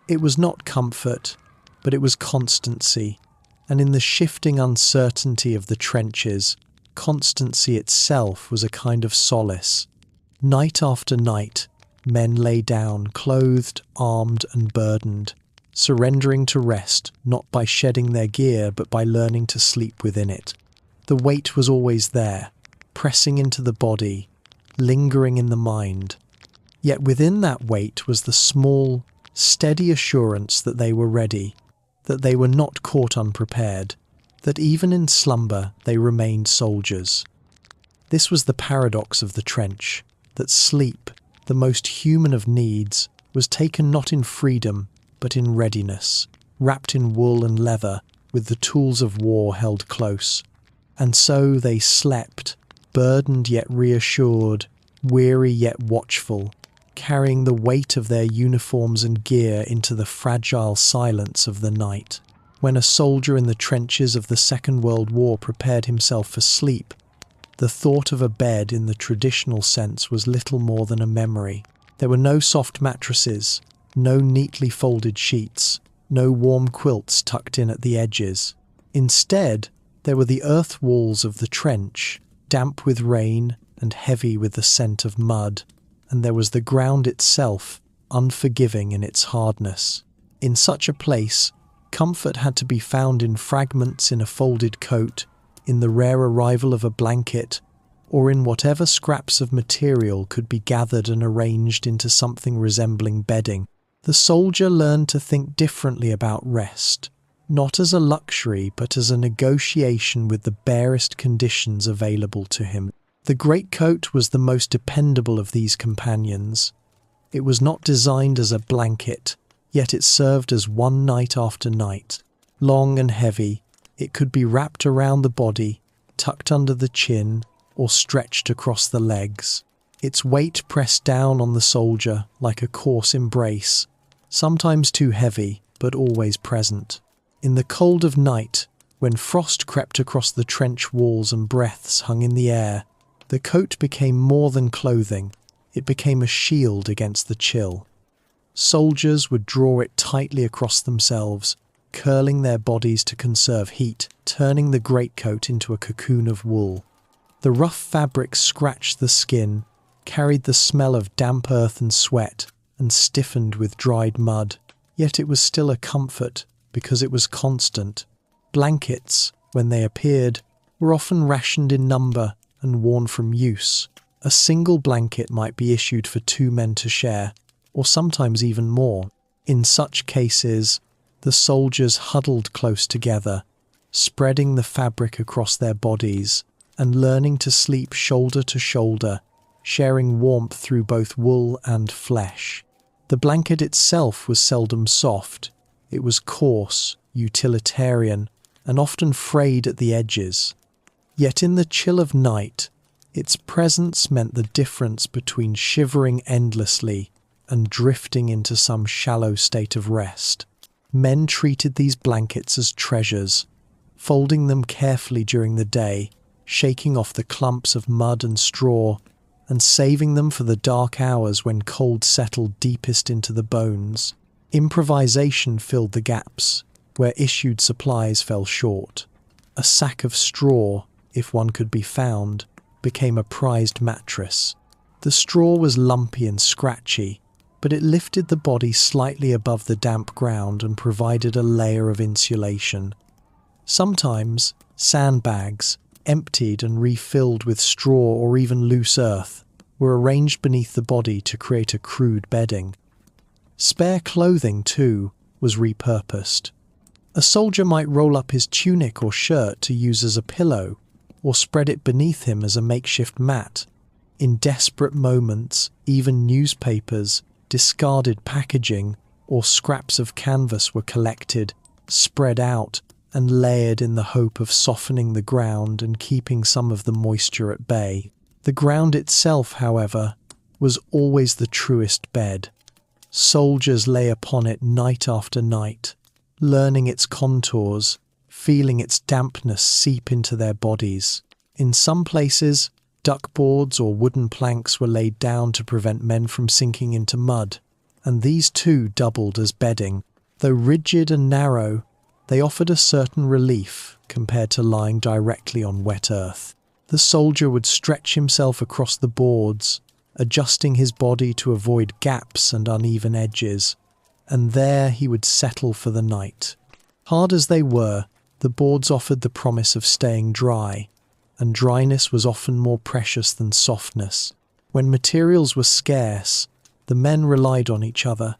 A: It was not comfort, but it was constancy, and in the shifting uncertainty of the trenches, constancy itself was a kind of solace. Night after night, men lay down, clothed, armed and burdened, surrendering to rest not by shedding their gear but by learning to sleep within it. The weight was always there, pressing into the body, lingering in the mind. Yet within that weight was the small, steady assurance that they were ready, that they were not caught unprepared, that even in slumber they remained soldiers. This was the paradox of the trench, that sleep, the most human of needs, was taken not in freedom, but in readiness, wrapped in wool and leather, with the tools of war held close. And so they slept, burdened yet reassured, weary yet watchful, carrying the weight of their uniforms and gear into the fragile silence of the night. When a soldier in the trenches of the Second World War prepared himself for sleep, the thought of a bed in the traditional sense was little more than a memory. There were no soft mattresses, no neatly folded sheets, no warm quilts tucked in at the edges. Instead, there were the earth walls of the trench, damp with rain and heavy with the scent of mud, and there was the ground itself, unforgiving in its hardness. In such a place, comfort had to be found in fragments in a folded coat, in the rare arrival of a blanket, or in whatever scraps of material could be gathered and arranged into something resembling bedding. The soldier learned to think differently about rest, not as a luxury but as a negotiation with the barest conditions available to him. The greatcoat was the most dependable of these companions. It was not designed as a blanket, yet it served as one night after night. Long and heavy, it could be wrapped around the body, tucked under the chin, or stretched across the legs. Its weight pressed down on the soldier like a coarse embrace, sometimes too heavy, but always present. In the cold of night, when frost crept across the trench walls and breaths hung in the air, the coat became more than clothing. It became a shield against the chill. Soldiers would draw it tightly across themselves, curling their bodies to conserve heat, turning the greatcoat into a cocoon of wool. The rough fabric scratched the skin, carried the smell of damp earth and sweat, and stiffened with dried mud. Yet it was still a comfort, because it was constant. Blankets, when they appeared, were often rationed in number and worn from use. A single blanket might be issued for 2 men to share, or sometimes even more. In such cases, the soldiers huddled close together, spreading the fabric across their bodies and learning to sleep shoulder to shoulder, sharing warmth through both wool and flesh. The blanket itself was seldom soft. It was coarse, utilitarian, and often frayed at the edges. Yet in the chill of night, its presence meant the difference between shivering endlessly and drifting into some shallow state of rest. Men treated these blankets as treasures, folding them carefully during the day, shaking off the clumps of mud and straw, and saving them for the dark hours when cold settled deepest into the bones. Improvisation filled the gaps, where issued supplies fell short. A sack of straw, if one could be found, became a prized mattress. The straw was lumpy and scratchy, but it lifted the body slightly above the damp ground and provided a layer of insulation. Sometimes, sandbags, emptied and refilled with straw or even loose earth, were arranged beneath the body to create a crude bedding. Spare clothing, too, was repurposed. A soldier might roll up his tunic or shirt to use as a pillow, or spread it beneath him as a makeshift mat. In desperate moments, even newspapers, discarded packaging, or scraps of canvas were collected, spread out, and layered in the hope of softening the ground and keeping some of the moisture at bay. The ground itself, however, was always the truest bed. Soldiers lay upon it night after night, learning its contours, feeling its dampness seep into their bodies. In some places, duckboards or wooden planks were laid down to prevent men from sinking into mud, and these too doubled as bedding. Though rigid and narrow, they offered a certain relief compared to lying directly on wet earth. The soldier would stretch himself across the boards, adjusting his body to avoid gaps and uneven edges, and there he would settle for the night. Hard as they were, the boards offered the promise of staying dry, and dryness was often more precious than softness. When materials were scarce, the men relied on each other.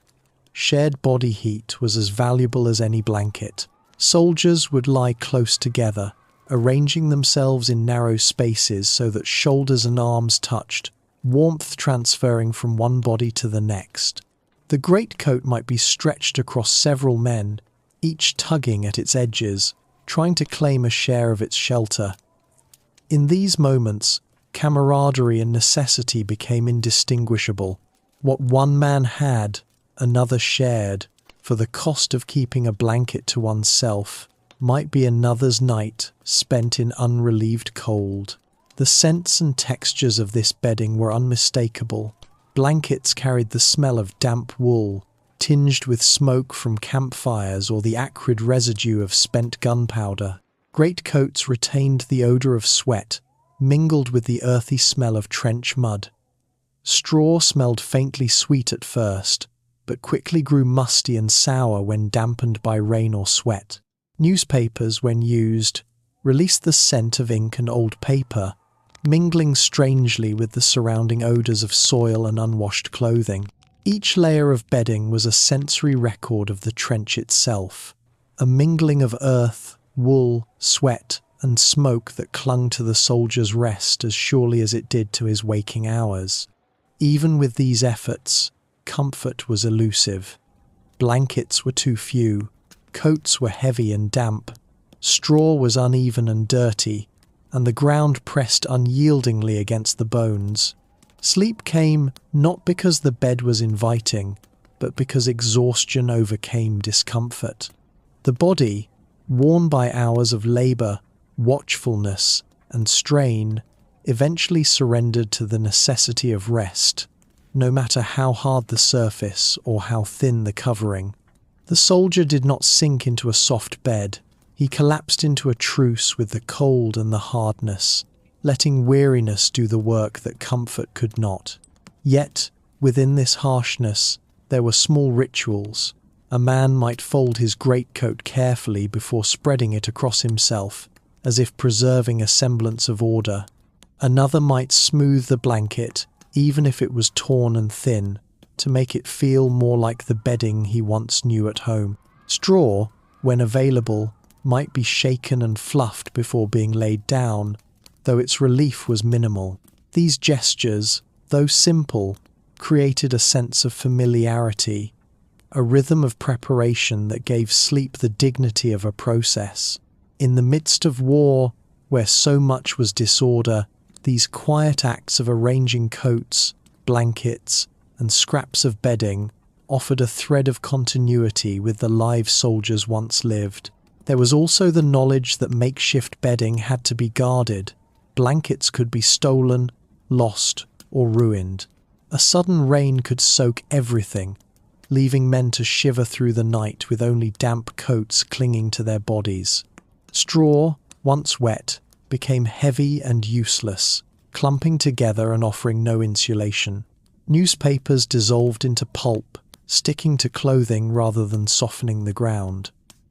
A: Shared body heat was as valuable as any blanket. Soldiers would lie close together, arranging themselves in narrow spaces so that shoulders and arms touched, warmth transferring from one body to the next. The greatcoat might be stretched across several men, each tugging at its edges, trying to claim a share of its shelter. In these moments, camaraderie and necessity became indistinguishable. What one man had, another shared. For the cost of keeping a blanket to oneself might be another's night spent in unrelieved cold. The scents and textures of this bedding were unmistakable. Blankets carried the smell of damp wool, tinged with smoke from campfires or the acrid residue of spent gunpowder. Greatcoats retained the odour of sweat, mingled with the earthy smell of trench mud. Straw smelled faintly sweet at first, but quickly grew musty and sour when dampened by rain or sweat. Newspapers, when used, released the scent of ink and old paper, mingling strangely with the surrounding odours of soil and unwashed clothing. Each layer of bedding was a sensory record of the trench itself, a mingling of earth, wool, sweat, and smoke that clung to the soldier's rest as surely as it did to his waking hours. Even with these efforts, comfort was elusive. Blankets were too few, coats were heavy and damp, straw was uneven and dirty, and the ground pressed unyieldingly against the bones. Sleep came not because the bed was inviting, but because exhaustion overcame discomfort. The body, worn by hours of labour, watchfulness, and strain, eventually surrendered to the necessity of rest, no matter how hard the surface or how thin the covering. The soldier did not sink into a soft bed. He collapsed into a truce with the cold and the hardness, letting weariness do the work that comfort could not. Yet, within this harshness, there were small rituals. A man might fold his greatcoat carefully before spreading it across himself, as if preserving a semblance of order. Another might smooth the blanket, even if it was torn and thin, to make it feel more like the bedding he once knew at home. Straw, when available, might be shaken and fluffed before being laid down, though its relief was minimal. These gestures, though simple, created a sense of familiarity, a rhythm of preparation that gave sleep the dignity of a process. In the midst of war, where so much was disorder, these quiet acts of arranging coats, blankets, and scraps of bedding offered a thread of continuity with the lives soldiers once lived. There was also the knowledge that makeshift bedding had to be guarded. Blankets could be stolen, lost, or ruined. A sudden rain could soak everything, leaving men to shiver through the night with only damp coats clinging to their bodies. Straw, once wet, became heavy and useless, clumping together and offering no insulation. Newspapers dissolved into pulp, sticking to clothing rather than softening the ground.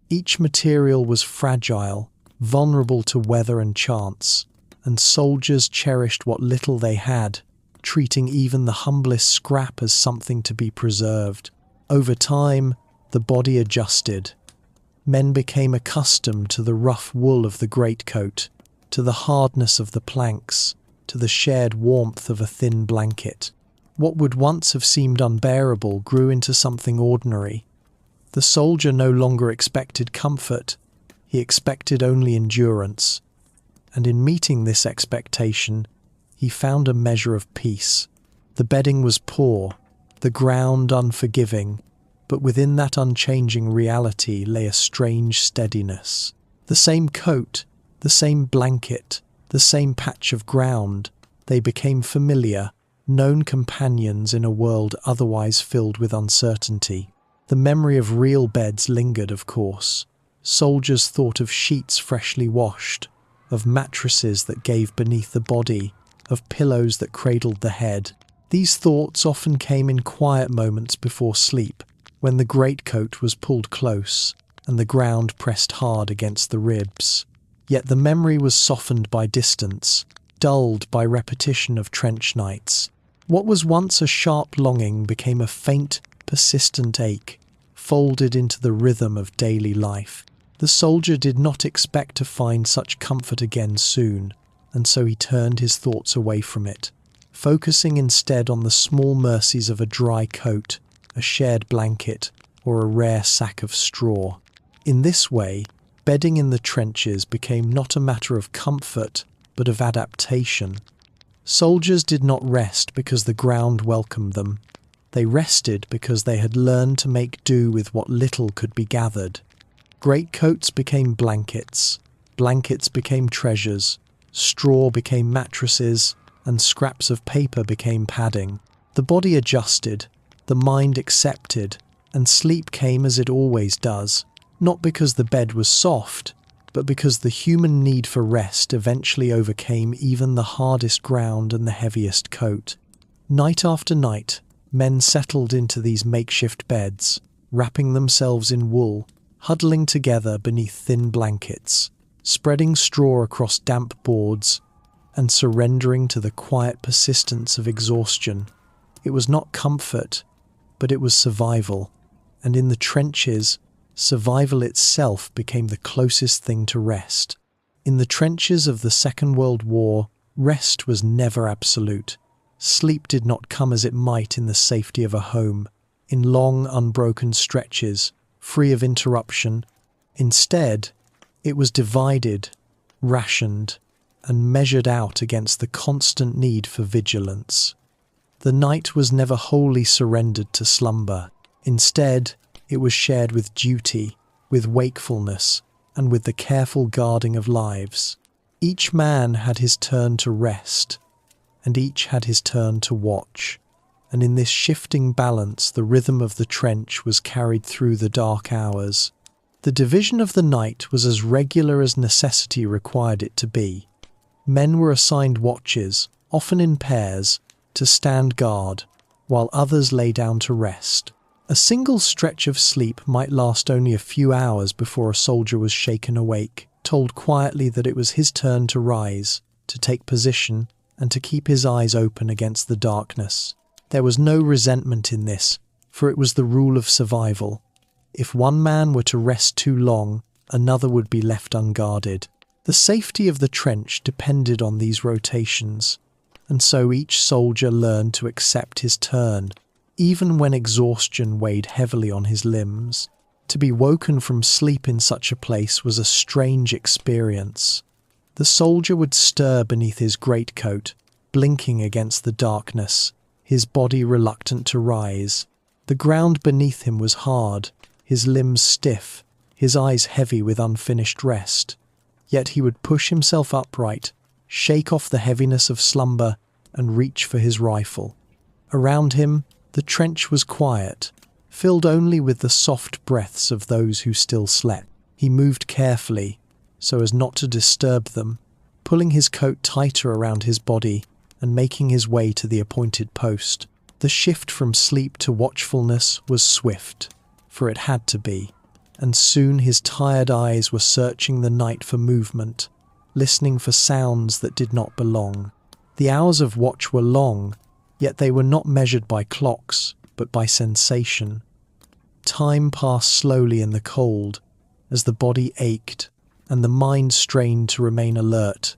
A: Each material was fragile, vulnerable to weather and chance, and soldiers cherished what little they had, treating even the humblest scrap as something to be preserved. Over time, the body adjusted. Men became accustomed to the rough wool of the greatcoat, to the hardness of the planks, to the shared warmth of a thin blanket. What would once have seemed unbearable grew into something ordinary. The soldier no longer expected comfort, he expected only endurance. And in meeting this expectation, he found a measure of peace. The bedding was poor, the ground unforgiving, but within that unchanging reality lay a strange steadiness. The same coat, the same blanket, the same patch of ground, they became familiar, known companions in a world otherwise filled with uncertainty. The memory of real beds lingered, of course. Soldiers thought of sheets freshly washed, of mattresses that gave beneath the body, of pillows that cradled the head. These thoughts often came in quiet moments before sleep, when the greatcoat was pulled close and the ground pressed hard against the ribs. Yet the memory was softened by distance, dulled by repetition of trench nights. What was once a sharp longing became a faint, persistent ache, folded into the rhythm of daily life. The soldier did not expect to find such comfort again soon, and so he turned his thoughts away from it, focusing instead on the small mercies of a dry coat, a shared blanket, or a rare sack of straw. In this way, bedding in the trenches became not a matter of comfort, but of adaptation. Soldiers did not rest because the ground welcomed them. They rested because they had learned to make do with what little could be gathered. Greatcoats became blankets, blankets became treasures, straw became mattresses, and scraps of paper became padding. The body adjusted, the mind accepted, and sleep came as it always does, not because the bed was soft, but because the human need for rest eventually overcame even the hardest ground and the heaviest coat. Night after night, men settled into these makeshift beds, wrapping themselves in wool, huddling together beneath thin blankets, spreading straw across damp boards, and surrendering to the quiet persistence of exhaustion. It was not comfort, but it was survival, and in the trenches, survival itself became the closest thing to rest. In the trenches of the Second World War, rest was never absolute. Sleep did not come as it might in the safety of a home, in long, unbroken stretches, free of interruption. Instead, it was divided, rationed, and measured out against the constant need for vigilance. The night was never wholly surrendered to slumber. Instead, it was shared with duty, with wakefulness, and with the careful guarding of lives. Each man had his turn to rest, and each had his turn to watch. And in this shifting balance, the rhythm of the trench was carried through the dark hours. The division of the night was as regular as necessity required it to be. Men were assigned watches, often in pairs, to stand guard, while others lay down to rest. A single stretch of sleep might last only a few hours before a soldier was shaken awake, told quietly that it was his turn to rise, to take position, and to keep his eyes open against the darkness. There was no resentment in this, for it was the rule of survival. If one man were to rest too long, another would be left unguarded. The safety of the trench depended on these rotations, and so each soldier learned to accept his turn, even when exhaustion weighed heavily on his limbs. To be woken from sleep in such a place was a strange experience. The soldier would stir beneath his greatcoat, blinking against the darkness, his body reluctant to rise. The ground beneath him was hard, his limbs stiff, his eyes heavy with unfinished rest. Yet he would push himself upright, shake off the heaviness of slumber, and reach for his rifle. Around him, the trench was quiet, filled only with the soft breaths of those who still slept. He moved carefully, so as not to disturb them, pulling his coat tighter around his body and making his way to the appointed post. The shift from sleep to watchfulness was swift, for it had to be, and soon his tired eyes were searching the night for movement, listening for sounds that did not belong. The hours of watch were long, yet they were not measured by clocks, but by sensation. Time passed slowly in the cold, as the body ached and the mind strained to remain alert.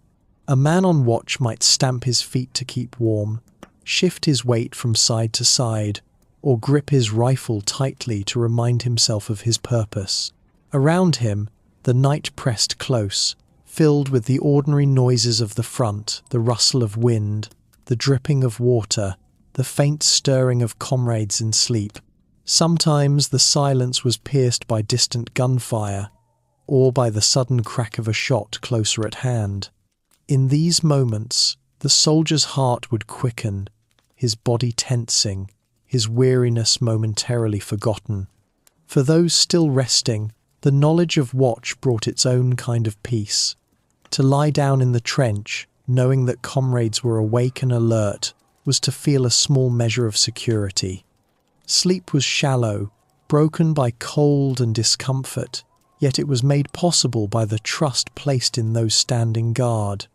A: A man on watch might stamp his feet to keep warm, shift his weight from side to side, or grip his rifle tightly to remind himself of his purpose. Around him, the night pressed close, filled with the ordinary noises of the front, the rustle of wind, the dripping of water, the faint stirring of comrades in sleep. Sometimes the silence was pierced by distant gunfire, or by the sudden crack of a shot closer at hand. In these moments, the soldier's heart would quicken, his body tensing, his weariness momentarily forgotten. For those still resting, the knowledge of watch brought its own kind of peace. To lie down in the trench, knowing that comrades were awake and alert, was to feel a small measure of security. Sleep was shallow, broken by cold and discomfort, yet it was made possible by the trust placed in those standing guard.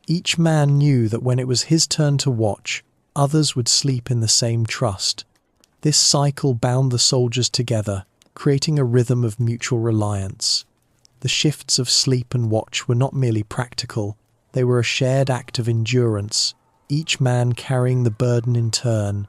A: Each man knew that when it was his turn to watch, others would sleep in the same trust. This cycle bound the soldiers together, creating a rhythm of mutual reliance. The shifts of sleep and watch were not merely practical, they were a shared act of endurance, each man carrying the burden in turn.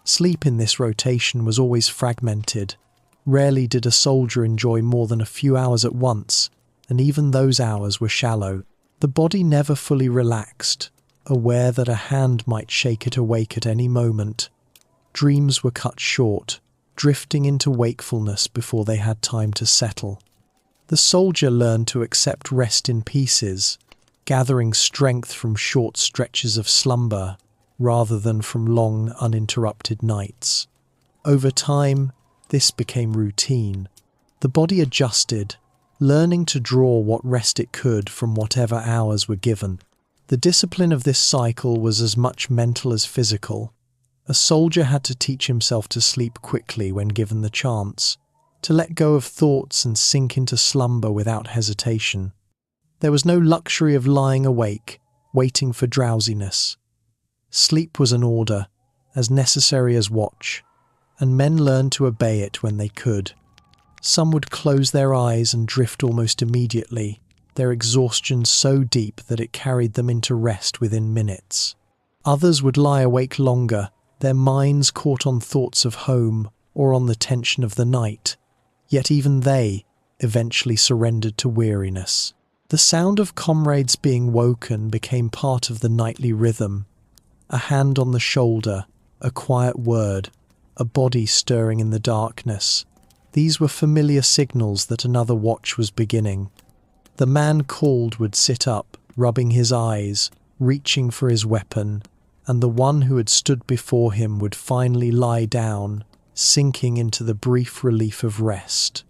A: Sleep in this rotation was always fragmented. Rarely did a soldier enjoy more than a few hours at once, and even those hours were shallow. The body never fully relaxed, aware that a hand might shake it awake at any moment. Dreams were cut short, drifting into wakefulness before they had time to settle. The soldier learned to accept rest in pieces, gathering strength from short stretches of slumber rather than from long, uninterrupted nights. Over time, this became routine. The body adjusted, learning to draw what rest it could from whatever hours were given. The discipline of this cycle was as much mental as physical. A soldier had to teach himself to sleep quickly when given the chance, to let go of thoughts and sink into slumber without hesitation. There was no luxury of lying awake, waiting for drowsiness. Sleep was an order, as necessary as watch, and men learned to obey it when they could. Some would close their eyes and drift almost immediately, their exhaustion so deep that it carried them into rest within minutes. Others would lie awake longer, their minds caught on thoughts of home or on the tension of the night, yet even they eventually surrendered to weariness. The sound of comrades being woken became part of the nightly rhythm. A hand on the shoulder, a quiet word, a body stirring in the darkness. These were familiar signals that another watch was beginning. The man called would sit up, rubbing his eyes, reaching for his weapon, and the one who had stood before him would finally lie down, sinking into the brief relief of rest.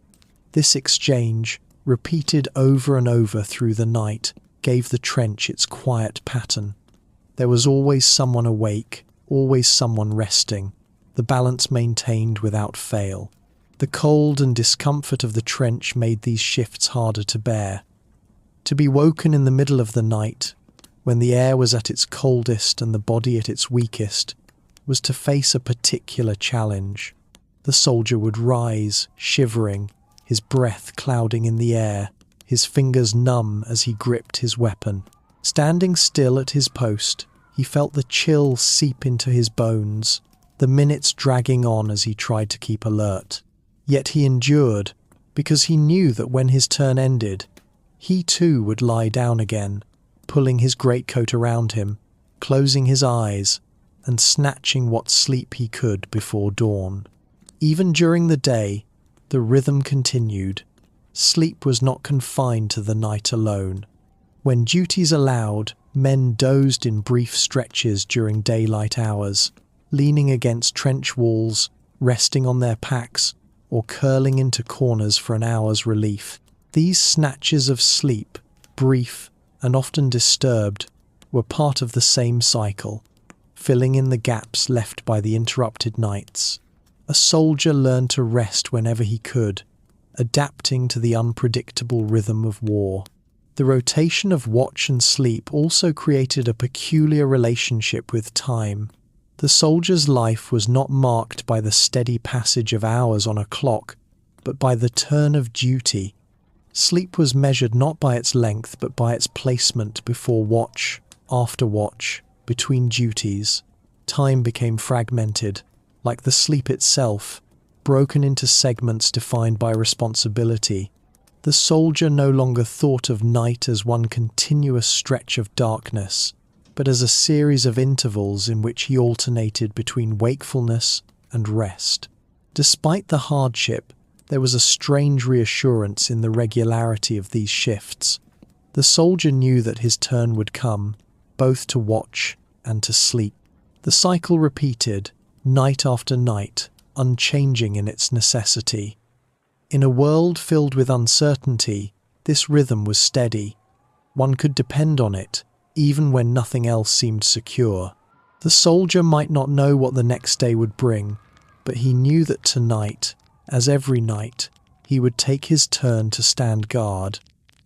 A: This exchange, repeated over and over through the night, gave the trench its quiet pattern. There was always someone awake, always someone resting, the balance maintained without fail. The cold and discomfort of the trench made these shifts harder to bear. To be woken in the middle of the night, when the air was at its coldest and the body at its weakest, was to face a particular challenge. The soldier would rise, shivering, his breath clouding in the air, his fingers numb as he gripped his weapon. Standing still at his post, he felt the chill seep into his bones, the minutes dragging on as he tried to keep alert. Yet he endured, because he knew that when his turn ended, he too would lie down again, pulling his greatcoat around him, closing his eyes, and snatching what sleep he could before dawn. Even during the day, the rhythm continued. Sleep was not confined to the night alone. When duties allowed, men dozed in brief stretches during daylight hours, leaning against trench walls, resting on their packs, or curling into corners for an hour's relief. These snatches of sleep, brief and often disturbed, were part of the same cycle, filling in the gaps left by the interrupted nights. A soldier learned to rest whenever he could, adapting to the unpredictable rhythm of war. The rotation of watch and sleep also created a peculiar relationship with time. The soldier's life was not marked by the steady passage of hours on a clock, but by the turn of duty. Sleep was measured not by its length, but by its placement before watch, after watch, between duties. Time became fragmented, like the sleep itself, broken into segments defined by responsibility. The soldier no longer thought of night as one continuous stretch of darkness, but as a series of intervals in which he alternated between wakefulness and rest. Despite the hardship, there was a strange reassurance in the regularity of these shifts. The soldier knew that his turn would come, both to watch and to sleep. The cycle repeated, night after night, unchanging in its necessity. In a world filled with uncertainty, this rhythm was steady. One could depend on it, even when nothing else seemed secure. The soldier might not know what the next day would bring, but he knew that tonight, as every night, he would take his turn to stand guard,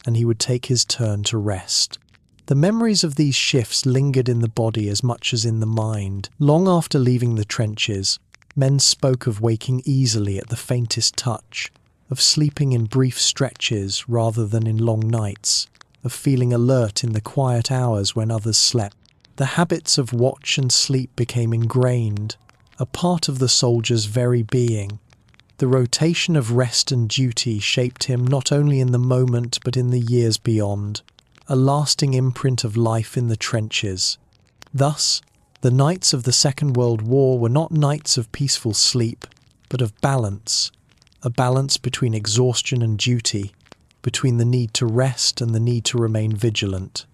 A: and he would take his turn to rest. The memories of these shifts lingered in the body as much as in the mind. Long after leaving the trenches, men spoke of waking easily at the faintest touch, of sleeping in brief stretches rather than in long nights, of feeling alert in the quiet hours when others slept. The habits of watch and sleep became ingrained, a part of the soldier's very being. The rotation of rest and duty shaped him not only in the moment but in the years beyond, a lasting imprint of life in the trenches. Thus, the nights of the Second World War were not nights of peaceful sleep, but of balance, a balance between exhaustion and duty, between the need to rest and the need to remain vigilant.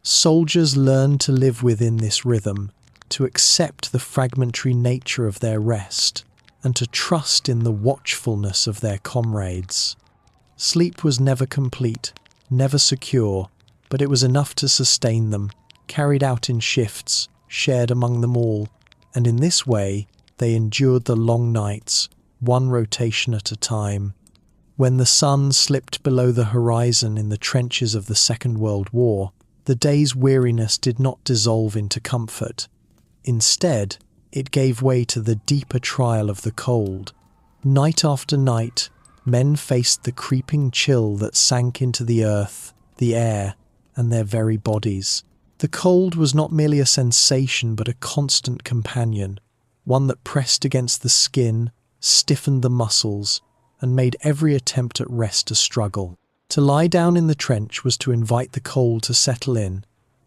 A: Soldiers learned to live within this rhythm, to accept the fragmentary nature of their rest, and to trust in the watchfulness of their comrades. Sleep was never complete, never secure, but it was enough to sustain them, carried out in shifts, shared among them all, and in this way they endured the long nights, one rotation at a time. When the sun slipped below the horizon in the trenches of the Second World War, the day's weariness did not dissolve into comfort. Instead, it gave way to the deeper trial of the cold. Night after night, men faced the creeping chill that sank into the earth, the air, and their very bodies. The cold was not merely a sensation but a constant companion, one that pressed against the skin, stiffened the muscles, and made every attempt at rest a struggle. To lie down in the trench was to invite the cold to settle in,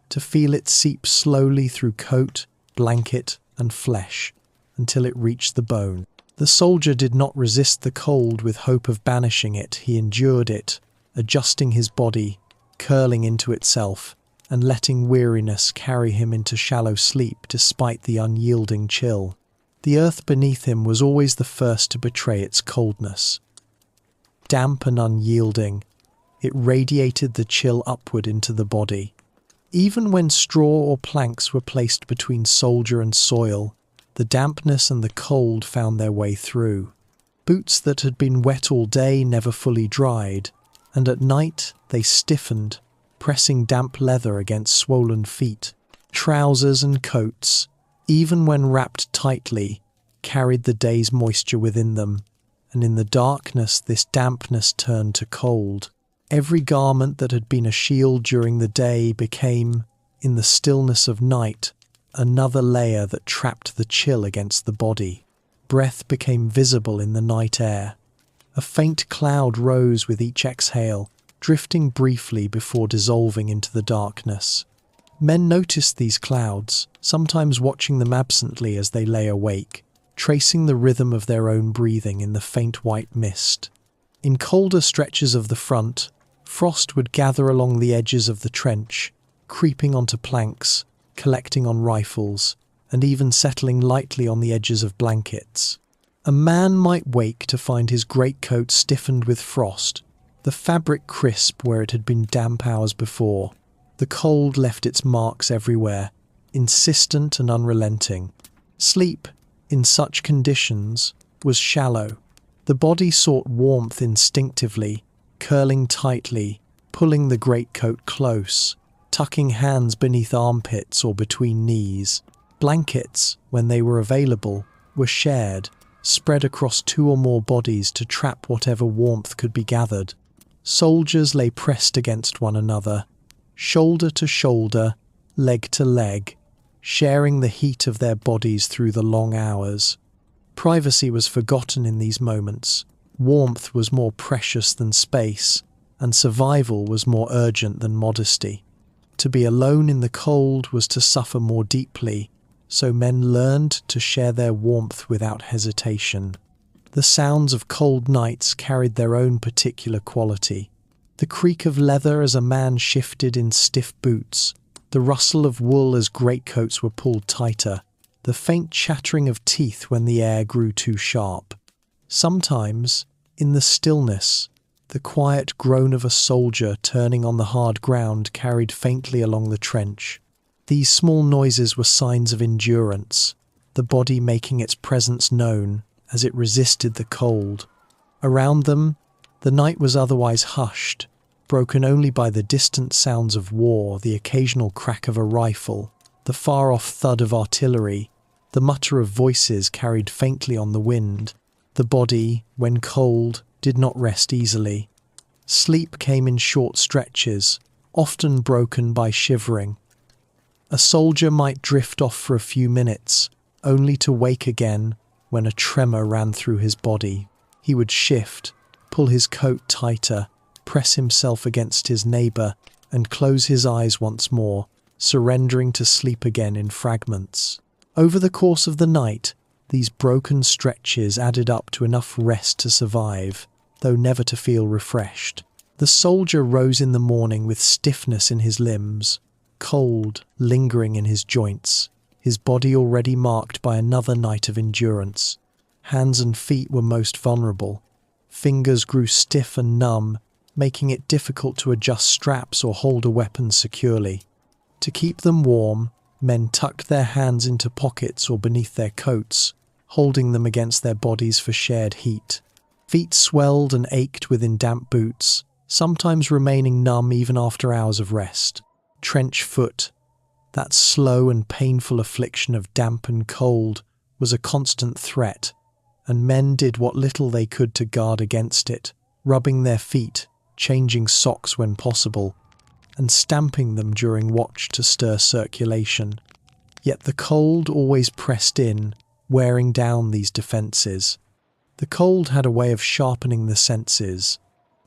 A: to feel it seep slowly through coat, blanket, and flesh, until it reached the bone. The soldier did not resist the cold with hope of banishing it. He endured it, adjusting his body, curling into itself, and letting weariness carry him into shallow sleep despite the unyielding chill. The earth beneath him was always the first to betray its coldness. Damp and unyielding, it radiated the chill upward into the body. Even when straw or planks were placed between soldier and soil, the dampness and the cold found their way through. Boots that had been wet all day never fully dried, and at night they stiffened, pressing damp leather against swollen feet. Trousers and coats, even when wrapped tightly, carried the day's moisture within them, and in the darkness this dampness turned to cold. Every garment that had been a shield during the day became, in the stillness of night, another layer that trapped the chill against the body. Breath became visible in the night air. A faint cloud rose with each exhale, drifting briefly before dissolving into the darkness. Men noticed these clouds, sometimes watching them absently as they lay awake, tracing the rhythm of their own breathing in the faint white mist. In colder stretches of the front, frost would gather along the edges of the trench, creeping onto planks, collecting on rifles, and even settling lightly on the edges of blankets. A man might wake to find his greatcoat stiffened with frost, the fabric crisp where it had been damp hours before. The cold left its marks everywhere, insistent and unrelenting. Sleep, in such conditions, was shallow. The body sought warmth instinctively, curling tightly, pulling the greatcoat close, tucking hands beneath armpits or between knees. Blankets, when they were available, were shared, spread across two or more bodies to trap whatever warmth could be gathered. Soldiers lay pressed against one another, shoulder to shoulder, leg to leg, sharing the heat of their bodies through the long hours. Privacy was forgotten in these moments. Warmth was more precious than space, and survival was more urgent than modesty. To be alone in the cold was to suffer more deeply, so men learned to share their warmth without hesitation. The sounds of cold nights carried their own particular quality. The creak of leather as a man shifted in stiff boots, the rustle of wool as greatcoats were pulled tighter, the faint chattering of teeth when the air grew too sharp. Sometimes, in the stillness, the quiet groan of a soldier turning on the hard ground carried faintly along the trench. These small noises were signs of endurance, the body making its presence known as it resisted the cold. Around them, the night was otherwise hushed, broken only by the distant sounds of war, the occasional crack of a rifle, the far-off thud of artillery, the mutter of voices carried faintly on the wind. The body, when cold, did not rest easily. Sleep came in short stretches, often broken by shivering. A soldier might drift off for a few minutes, only to wake again when a tremor ran through his body. He would shift, pull his coat tighter, press himself against his neighbor, and close his eyes once more, surrendering to sleep again in fragments. Over the course of the night, these broken stretches added up to enough rest to survive, though never to feel refreshed. The soldier rose in the morning with stiffness in his limbs, cold lingering in his joints, his body already marked by another night of endurance. Hands and feet were most vulnerable. Fingers grew stiff and numb, making it difficult to adjust straps or hold a weapon securely. To keep them warm, men tucked their hands into pockets or beneath their coats, holding them against their bodies for shared heat. Feet swelled and ached within damp boots, sometimes remaining numb even after hours of rest. Trench foot, that slow and painful affliction of damp and cold, was a constant threat, and men did what little they could to guard against it, rubbing their feet, changing socks when possible, and stamping them during watch to stir circulation. Yet the cold always pressed in, wearing down these defences. The cold had a way of sharpening the senses.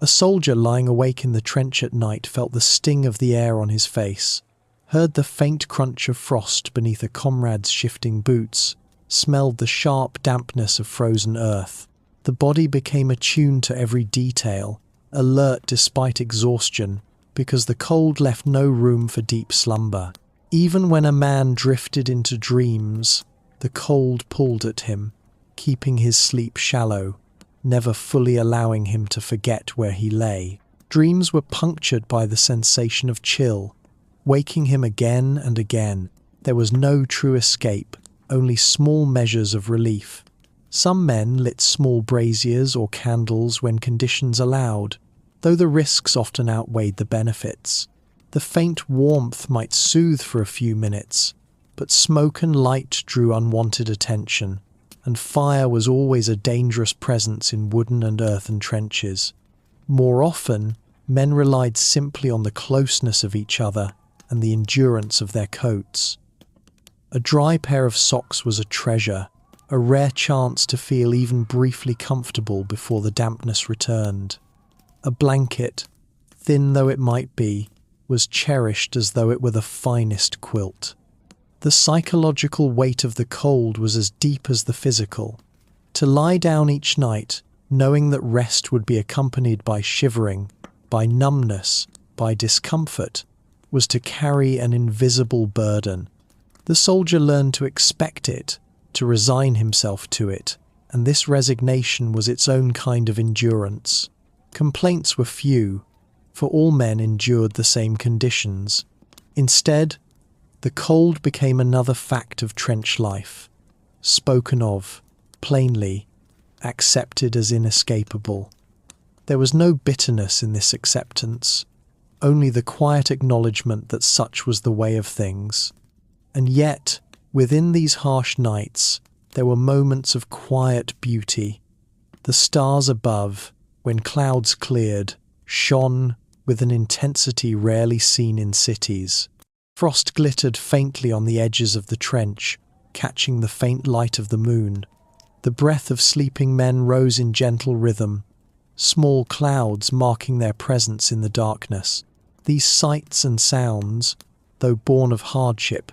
A: A soldier lying awake in the trench at night felt the sting of the air on his face, heard the faint crunch of frost beneath a comrade's shifting boots, smelled the sharp dampness of frozen earth. The body became attuned to every detail, alert despite exhaustion, because the cold left no room for deep slumber. Even when a man drifted into dreams, the cold pulled at him, keeping his sleep shallow, never fully allowing him to forget where he lay. Dreams were punctured by the sensation of chill, waking him again and again. There was no true escape, only small measures of relief. Some men lit small braziers or candles when conditions allowed, though the risks often outweighed the benefits. The faint warmth might soothe for a few minutes, but smoke and light drew unwanted attention, and fire was always a dangerous presence in wooden and earthen trenches. More often, men relied simply on the closeness of each other and the endurance of their coats. A dry pair of socks was a treasure, a rare chance to feel even briefly comfortable before the dampness returned. A blanket, thin though it might be, was cherished as though it were the finest quilt. The psychological weight of the cold was as deep as the physical. To lie down each night, knowing that rest would be accompanied by shivering, by numbness, by discomfort, was to carry an invisible burden. The soldier learned to expect it, to resign himself to it, and this resignation was its own kind of endurance. Complaints were few, for all men endured the same conditions. Instead, the cold became another fact of trench life, spoken of, plainly, accepted as inescapable. There was no bitterness in this acceptance, only the quiet acknowledgement that such was the way of things. And yet, within these harsh nights, there were moments of quiet beauty. The stars above, when clouds cleared, shone with an intensity rarely seen in cities. Frost glittered faintly on the edges of the trench, catching the faint light of the moon. The breath of sleeping men rose in gentle rhythm, small clouds marking their presence in the darkness. These sights and sounds, though born of hardship,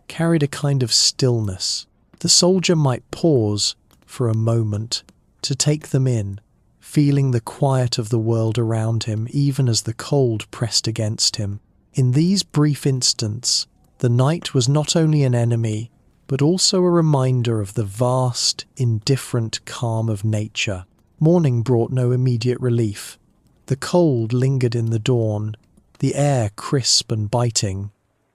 A: carried a kind of stillness. The soldier might pause for a moment to take them in, feeling the quiet of the world around him even as the cold pressed against him. In these brief instants, the night was not only an enemy, but also a reminder of the vast, indifferent calm of nature. Morning brought no immediate relief. The cold lingered in the dawn, the air crisp and biting.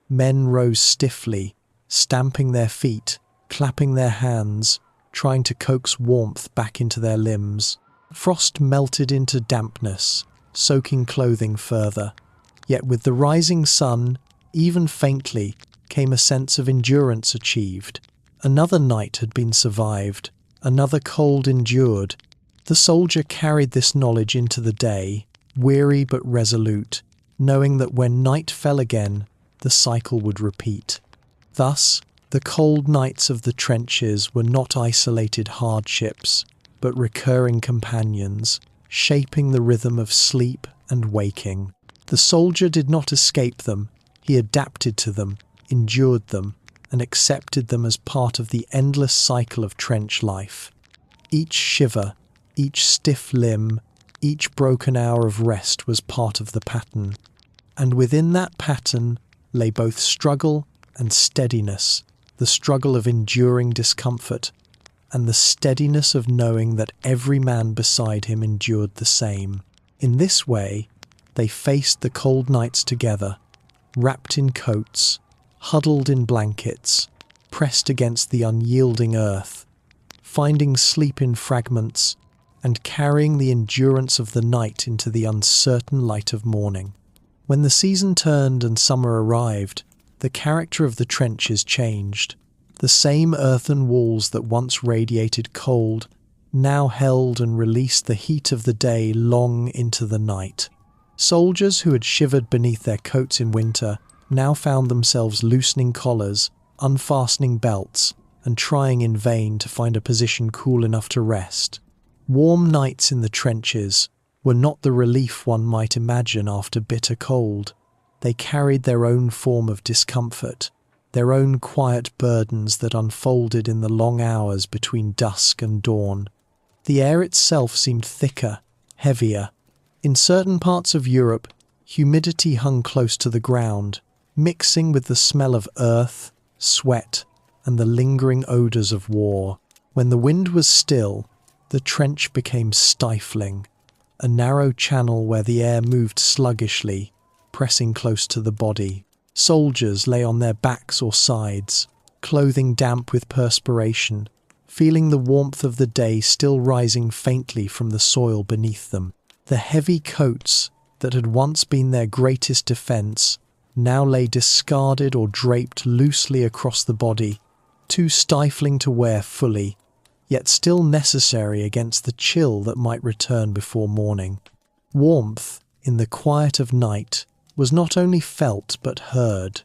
A: Men rose stiffly, stamping their feet, clapping their hands, trying to coax warmth back into their limbs. Frost melted into dampness, soaking clothing further. Yet with the rising sun, even faintly, came a sense of endurance achieved. Another night had been survived, another cold endured. The soldier carried this knowledge into the day, weary but resolute, knowing that when night fell again, the cycle would repeat. Thus, the cold nights of the trenches were not isolated hardships, but recurring companions, shaping the rhythm of sleep and waking. The soldier did not escape them, he adapted to them, endured them, and accepted them as part of the endless cycle of trench life. Each shiver, each stiff limb, each broken hour of rest was part of the pattern. And within that pattern lay both struggle and steadiness, the struggle of enduring discomfort, and the steadiness of knowing that every man beside him endured the same. In this way, they faced the cold nights together, wrapped in coats, huddled in blankets, pressed against the unyielding earth, finding sleep in fragments, and carrying the endurance of the night into the uncertain light of morning. When the season turned and summer arrived, the character of the trenches changed. The same earthen walls that once radiated cold now held and released the heat of the day long into the night. Soldiers who had shivered beneath their coats in winter now found themselves loosening collars, unfastening belts, and trying in vain to find a position cool enough to rest. Warm nights in the trenches were not the relief one might imagine after bitter cold. They carried their own form of discomfort, their own quiet burdens that unfolded in the long hours between dusk and dawn. The air itself seemed thicker, heavier. In certain parts of Europe, humidity hung close to the ground, mixing with the smell of earth, sweat, and the lingering odours of war. When the wind was still, the trench became stifling, a narrow channel where the air moved sluggishly, pressing close to the body. Soldiers lay on their backs or sides, clothing damp with perspiration, feeling the warmth of the day still rising faintly from the soil beneath them. The heavy coats that had once been their greatest defence now lay discarded or draped loosely across the body, too stifling to wear fully, yet still necessary against the chill that might return before morning. Warmth, in the quiet of night, was not only felt but heard.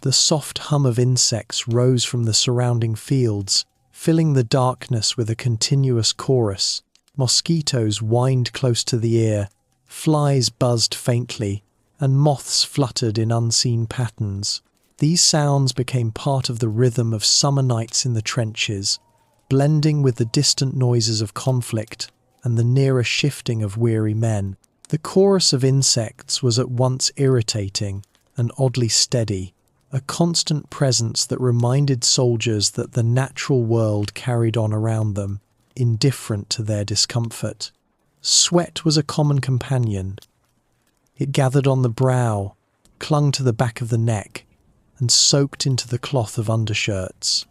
A: The soft hum of insects rose from the surrounding fields, filling the darkness with a continuous chorus. Mosquitoes whined close to the ear, flies buzzed faintly, and moths fluttered in unseen patterns. These sounds became part of the rhythm of summer nights in the trenches, blending with the distant noises of conflict and the nearer shifting of weary men. The chorus of insects was at once irritating and oddly steady, a constant presence that reminded soldiers that the natural world carried on around them, indifferent to their discomfort. Sweat was a common companion. It gathered on the brow, clung to the back of the neck, and soaked into the cloth of undershirts.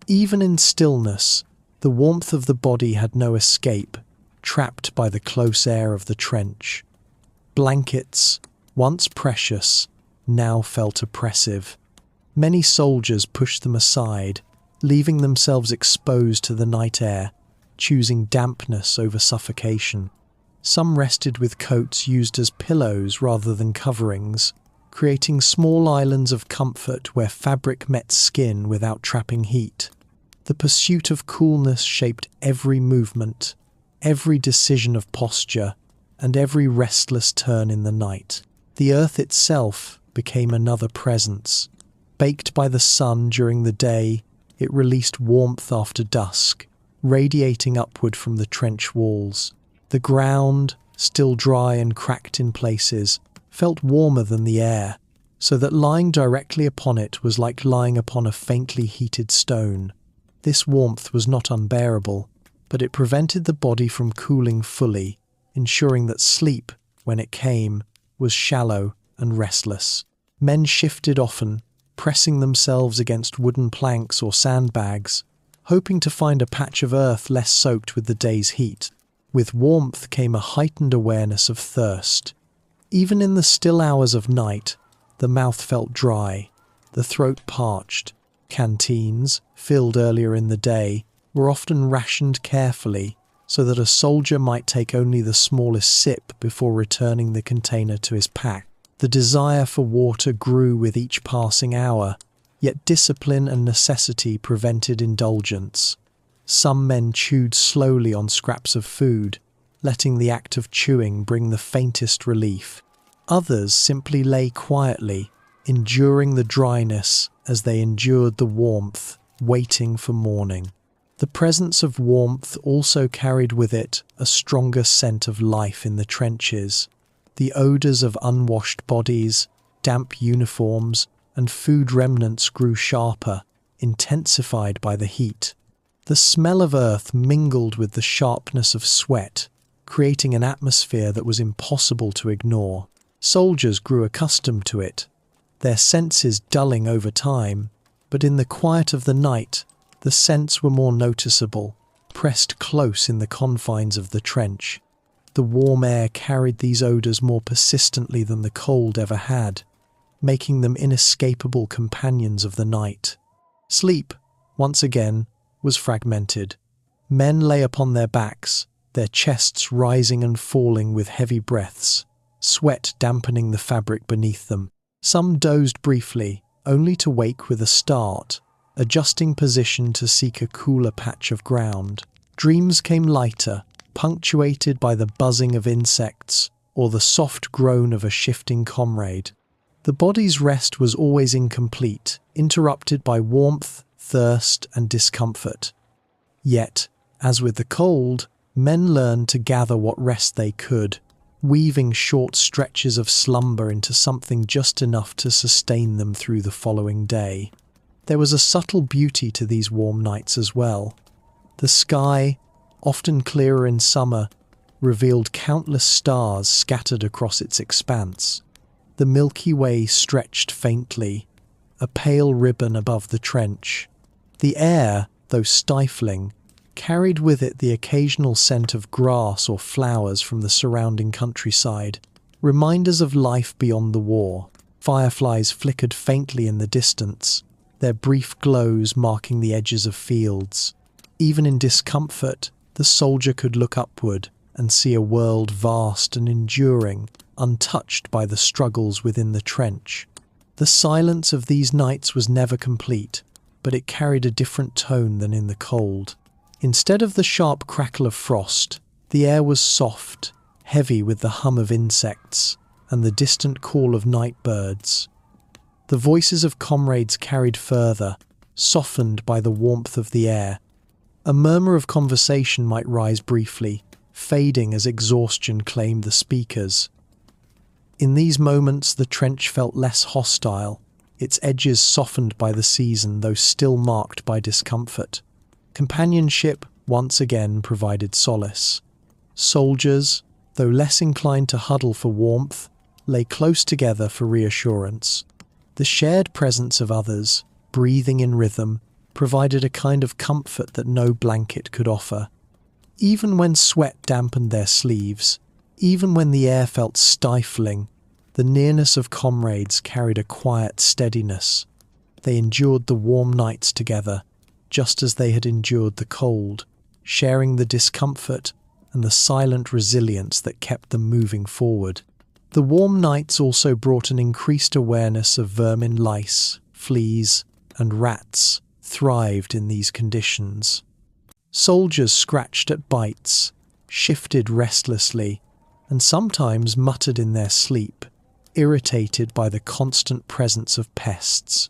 A: Even in stillness, the warmth of the body had no escape, trapped by the close air of the trench. Blankets, once precious, now felt oppressive. Many soldiers pushed them aside, leaving themselves exposed to the night air, choosing dampness over suffocation. Some rested with coats used as pillows rather than coverings, creating small islands of comfort where fabric met skin without trapping heat. The pursuit of coolness shaped every movement, every decision of posture, and every restless turn in the night. The earth itself became another presence. Baked by the sun during the day, it released warmth after dusk, radiating upward from the trench walls. The ground, still dry and cracked in places, felt warmer than the air, so that lying directly upon it was like lying upon a faintly heated stone. This warmth was not unbearable, but it prevented the body from cooling fully, ensuring that sleep, when it came, was shallow and restless. Men shifted often, pressing themselves against wooden planks or sandbags, hoping to find a patch of earth less soaked with the day's heat. With warmth came a heightened awareness of thirst. Even in the still hours of night, the mouth felt dry, the throat parched. Canteens, filled earlier in the day, were often rationed carefully so that a soldier might take only the smallest sip before returning the container to his pack. The desire for water grew with each passing hour, yet discipline and necessity prevented indulgence. Some men chewed slowly on scraps of food, letting the act of chewing bring the faintest relief. Others simply lay quietly, enduring the dryness as they endured the warmth, waiting for morning. The presence of warmth also carried with it a stronger scent of life in the trenches. The odours of unwashed bodies, damp uniforms, and food remnants grew sharper, intensified by the heat. The smell of earth mingled with the sharpness of sweat, creating an atmosphere that was impossible to ignore. Soldiers grew accustomed to it, their senses dulling over time, but in the quiet of the night, the scents were more noticeable, pressed close in the confines of the trench. The warm air carried these odours more persistently than the cold ever had, making them inescapable companions of the night. Sleep, once again, was fragmented. Men lay upon their backs, their chests rising and falling with heavy breaths, sweat dampening the fabric beneath them. Some dozed briefly, only to wake with a start, adjusting position to seek a cooler patch of ground. Dreams came lighter, punctuated by the buzzing of insects or the soft groan of a shifting comrade. The body's rest was always incomplete, interrupted by warmth, thirst, and discomfort. Yet, as with the cold, men learned to gather what rest they could, weaving short stretches of slumber into something just enough to sustain them through the following day. There was a subtle beauty to these warm nights as well. The sky, often clearer in summer, revealed countless stars scattered across its expanse. The Milky Way stretched faintly, a pale ribbon above the trench. The air, though stifling, carried with it the occasional scent of grass or flowers from the surrounding countryside, reminders of life beyond the war. Fireflies flickered faintly in the distance, their brief glows marking the edges of fields. Even in discomfort, the soldier could look upward and see a world vast and enduring, untouched by the struggles within the trench. The silence of these nights was never complete, but it carried a different tone than in the cold. Instead of the sharp crackle of frost, the air was soft, heavy with the hum of insects and the distant call of night birds. The voices of comrades carried further, softened by the warmth of the air. A murmur of conversation might rise briefly, fading as exhaustion claimed the speakers. In these moments, the trench felt less hostile, its edges softened by the season, though still marked by discomfort. Companionship once again provided solace. Soldiers, though less inclined to huddle for warmth, lay close together for reassurance. The shared presence of others, breathing in rhythm, provided a kind of comfort that no blanket could offer. Even when sweat dampened their sleeves, even when the air felt stifling, the nearness of comrades carried a quiet steadiness. They endured the warm nights together, just as they had endured the cold, sharing the discomfort and the silent resilience that kept them moving forward. The warm nights also brought an increased awareness of vermin, lice, fleas, and rats thrived in these conditions. Soldiers scratched at bites, shifted restlessly, and sometimes muttered in their sleep, irritated by the constant presence of pests.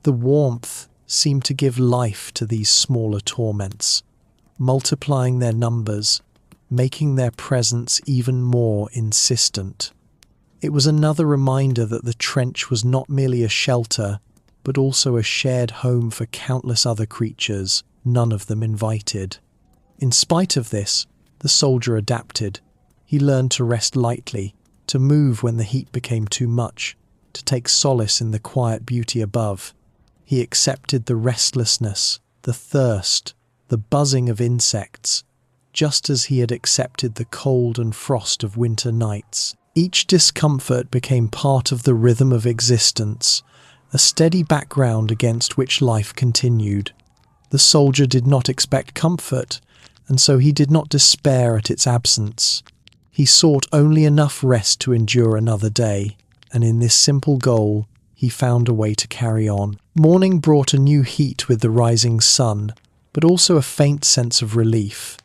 A: The warmth seemed to give life to these smaller torments, multiplying their numbers, making their presence even more insistent. It was another reminder that the trench was not merely a shelter, but also a shared home for countless other creatures, none of them invited. In spite of this, the soldier adapted. He learned to rest lightly, to move when the heat became too much, to take solace in the quiet beauty above. He accepted the restlessness, the thirst, the buzzing of insects, just as he had accepted the cold and frost of winter nights. Each discomfort became part of the rhythm of existence, a steady background against which life continued. The soldier did not expect comfort, and so he did not despair at its absence. He sought only enough rest to endure another day, and in this simple goal, he found a way to carry on. Morning brought a new heat with the rising sun, but also a faint sense of relief.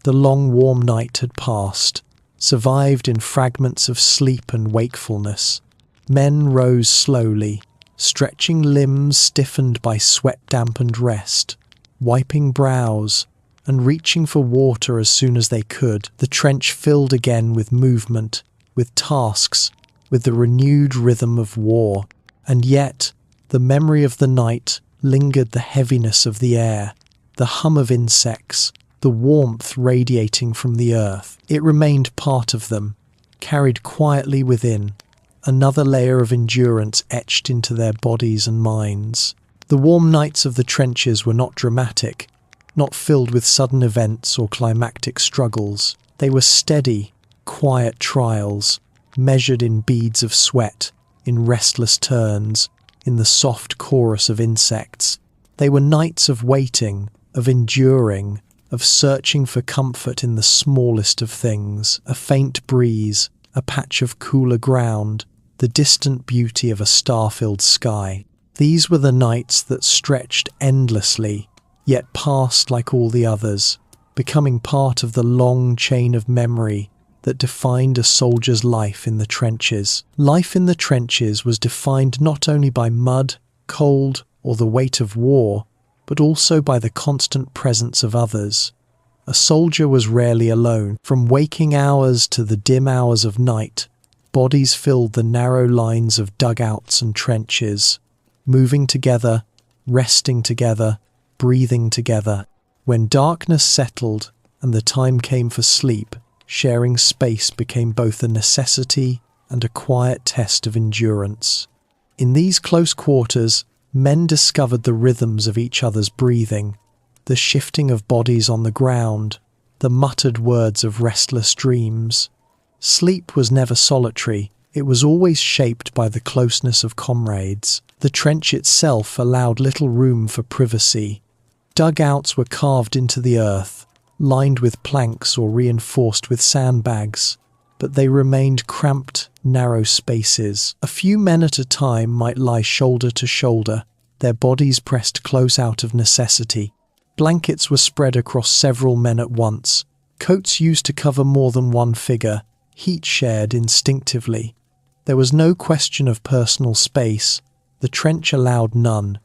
A: The long warm night had passed, survived in fragments of sleep and wakefulness. Men rose slowly, stretching limbs stiffened by sweat-dampened rest, wiping brows, and reaching for water as soon as they could. The trench filled again with movement, with tasks, with the renewed rhythm of war. And yet, the memory of the night lingered, the heaviness of the air, the hum of insects, the warmth radiating from the earth. It remained part of them, carried quietly within, another layer of endurance etched into their bodies and minds. The warm nights of the trenches were not dramatic, not filled with sudden events or climactic struggles. They were steady, quiet trials, measured in beads of sweat, in restless turns, in the soft chorus of insects. They were nights of waiting, of enduring, of searching for comfort in the smallest of things, a faint breeze, a patch of cooler ground, the distant beauty of a star-filled sky. These were the nights that stretched endlessly, yet passed like all the others, becoming part of the long chain of memory that defined a soldier's life in the trenches. Life in the trenches was defined not only by mud, cold, or the weight of war, but also by the constant presence of others. A soldier was rarely alone. From waking hours to the dim hours of night, bodies filled the narrow lines of dugouts and trenches, moving together, resting together, breathing together. When darkness settled and the time came for sleep, sharing space became both a necessity and a quiet test of endurance. In these close quarters, men discovered the rhythms of each other's breathing, the shifting of bodies on the ground, the muttered words of restless dreams. Sleep was never solitary, it was always shaped by the closeness of comrades. The trench itself allowed little room for privacy. Dugouts were carved into the earth, lined with planks or reinforced with sandbags, but they remained cramped, narrow spaces. A few men at a time might lie shoulder to shoulder, their bodies pressed close out of necessity. Blankets were spread across several men at once, coats used to cover more than one figure, heat shared instinctively. There was no question of personal space, The trench allowed none.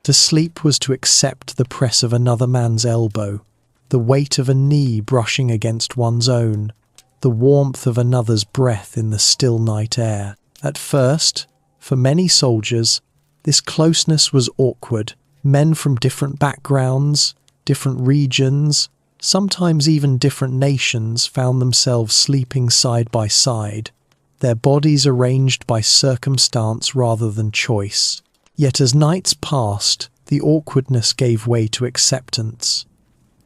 A: To sleep was to accept the press of another man's elbow, the weight of a knee brushing against one's own, the warmth of another's breath in the still night air. At first, for many soldiers, this closeness was awkward. Men from different backgrounds, different regions, sometimes even different nations found themselves sleeping side by side, their bodies arranged by circumstance rather than choice. Yet as nights passed, the awkwardness gave way to acceptance.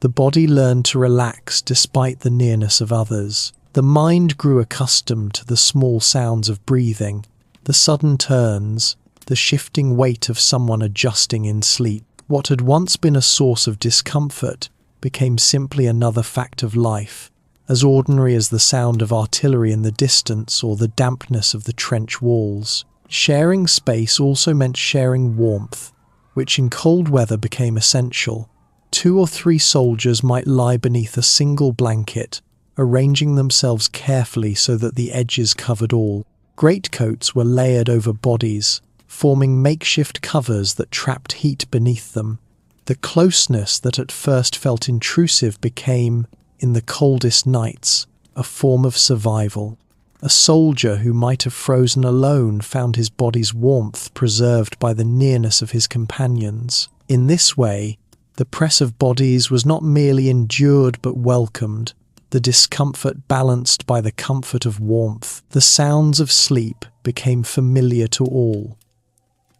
A: The body learned to relax despite the nearness of others. The mind grew accustomed to the small sounds of breathing, the sudden turns, the shifting weight of someone adjusting in sleep. What had once been a source of discomfort became simply another fact of life, as ordinary as the sound of artillery in the distance or the dampness of the trench walls. Sharing space also meant sharing warmth, which in cold weather became essential. 2 or 3 soldiers might lie beneath a single blanket, arranging themselves carefully so that the edges covered all. Greatcoats were layered over bodies, forming makeshift covers that trapped heat beneath them. The closeness that at first felt intrusive became, in the coldest nights, a form of survival. A soldier who might have frozen alone found his body's warmth preserved by the nearness of his companions. In this way, the press of bodies was not merely endured but welcomed, the discomfort balanced by the comfort of warmth. The sounds of sleep became familiar to all.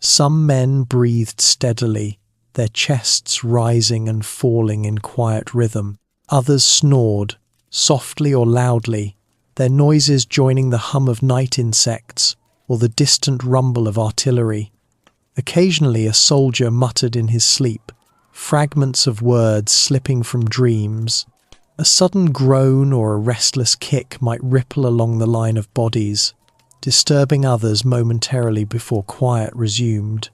A: Some men breathed steadily, their chests rising and falling in quiet rhythm. Others snored, softly or loudly, their noises joining the hum of night insects or the distant rumble of artillery. Occasionally a soldier muttered in his sleep, fragments of words slipping from dreams. A sudden groan or a restless kick might ripple along the line of bodies, disturbing others momentarily before quiet resumed.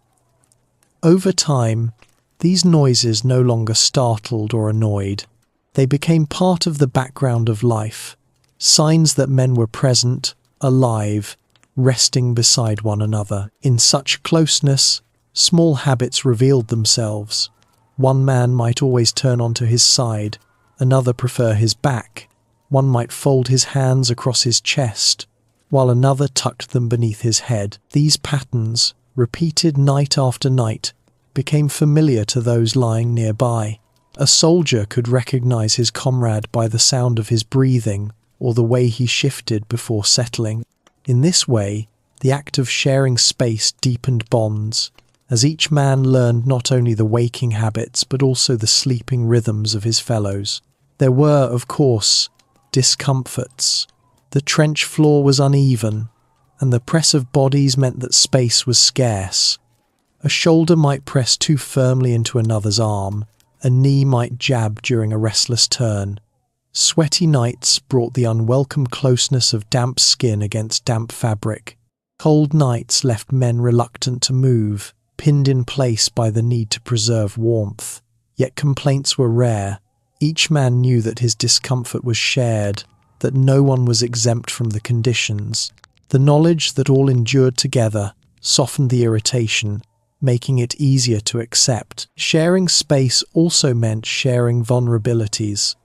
A: Over time, these noises no longer startled or annoyed. They became part of the background of life, signs that men were present, alive, resting beside one another. In such closeness, small habits revealed themselves. One man might always turn onto his side, another prefer his back. One might fold his hands across his chest, while another tucked them beneath his head. These patterns, repeated night after night, became familiar to those lying nearby. A soldier could recognize his comrade by the sound of his breathing or the way he shifted before settling. In this way, the act of sharing space deepened bonds, as each man learned not only the waking habits but also the sleeping rhythms of his fellows. There were, of course, discomforts. The trench floor was uneven, and the press of bodies meant that space was scarce. A shoulder might press too firmly into another's arm, a knee might jab during a restless turn. Sweaty nights brought the unwelcome closeness of damp skin against damp fabric. Cold nights left men reluctant to move, pinned in place by the need to preserve warmth. Yet complaints were rare. Each man knew that his discomfort was shared, that no one was exempt from the conditions. The knowledge that all endured together softened the irritation, making it easier to accept. Sharing space also meant sharing vulnerabilities.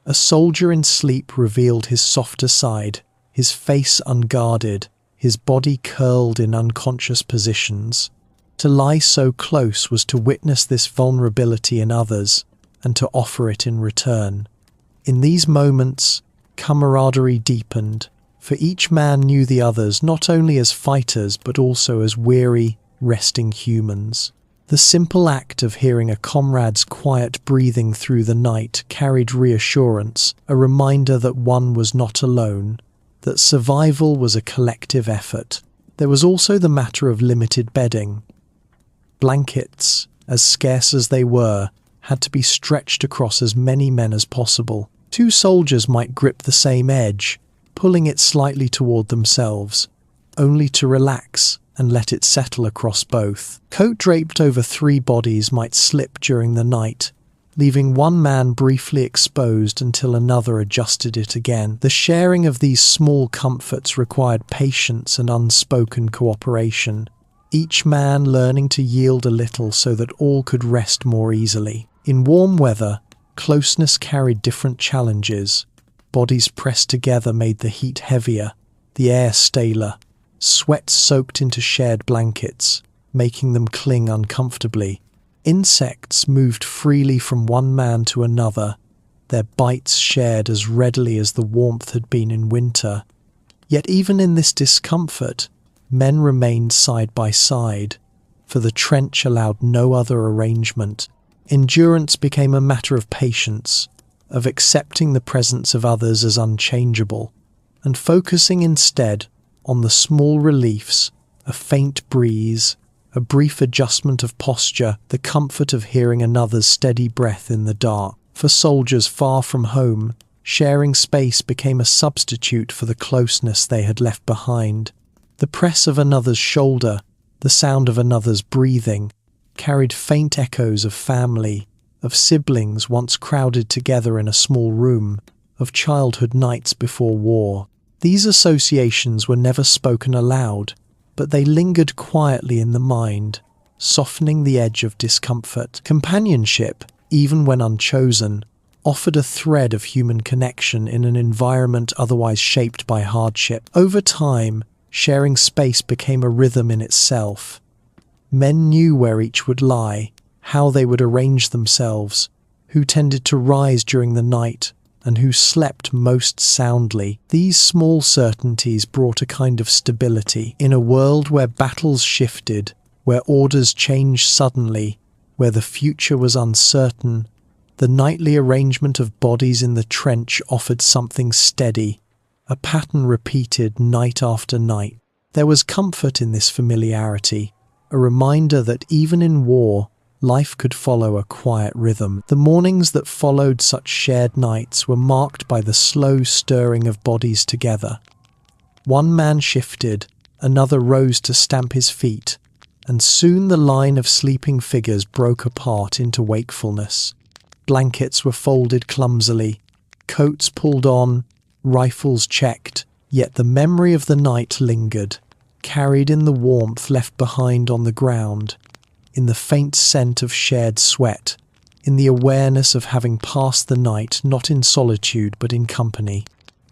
A: A soldier in sleep revealed his softer side, his face unguarded, his body curled in unconscious positions. To lie so close was to witness this vulnerability in others and to offer it in return. In these moments, camaraderie deepened, for each man knew the others not only as fighters but also as weary, resting humans. The simple act of hearing a comrade's quiet breathing through the night carried reassurance, a reminder that one was not alone, that survival was a collective effort. There was also the matter of limited bedding. Blankets, as scarce as they were, had to be stretched across as many men as possible. 2 soldiers might grip the same edge, pulling it slightly toward themselves, only to relax and let it settle across both. Coat draped over 3 bodies might slip during the night, leaving one man briefly exposed until another adjusted it again. The sharing of these small comforts required patience and unspoken cooperation. each man learning to yield a little so that all could rest more easily. In warm weather, closeness carried different challenges. Bodies pressed together made the heat heavier, the air staler. Sweat soaked into shared blankets, making them cling uncomfortably. Insects moved freely from one man to another, their bites shared as readily as the warmth had been in winter. Yet even in this discomfort, men remained side by side, for the trench allowed no other arrangement. Endurance became a matter of patience, of accepting the presence of others as unchangeable, and focusing instead on the small reliefs, a faint breeze, a brief adjustment of posture, the comfort of hearing another's steady breath in the dark. For soldiers far from home, sharing space became a substitute for the closeness they had left behind. The press of another's shoulder, the sound of another's breathing, carried faint echoes of family, of siblings once crowded together in a small room, of childhood nights before war. These associations were never spoken aloud, but they lingered quietly in the mind, softening the edge of discomfort. Companionship, even when unchosen, offered a thread of human connection in an environment otherwise shaped by hardship. Over time, sharing space became a rhythm in itself. Men knew where each would lie, how they would arrange themselves, who tended to rise during the night, and who slept most soundly. These small certainties brought a kind of stability. In a world where battles shifted, where orders changed suddenly, where the future was uncertain, the nightly arrangement of bodies in the trench offered something steady, a pattern repeated night after night. There was comfort in this familiarity, a reminder that even in war, life could follow a quiet rhythm. The mornings that followed such shared nights were marked by the slow stirring of bodies together. One man shifted, another rose to stamp his feet, and soon the line of sleeping figures broke apart into wakefulness. Blankets were folded clumsily, coats pulled on, rifles checked, yet the memory of the night lingered, carried in the warmth left behind on the ground, in the faint scent of shared sweat, in the awareness of having passed the night not in solitude but in company.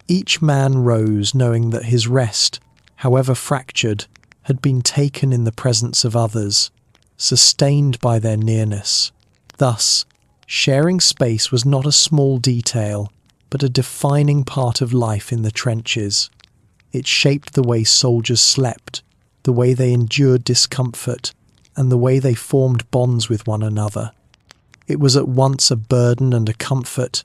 A: Each man rose knowing that his rest, however fractured, had been taken in the presence of others, sustained by their nearness. Thus, sharing space was not a small detail, but a defining part of life in the trenches. It shaped the way soldiers slept, the way they endured discomfort, and the way they formed bonds with one another. It was at once a burden and a comfort,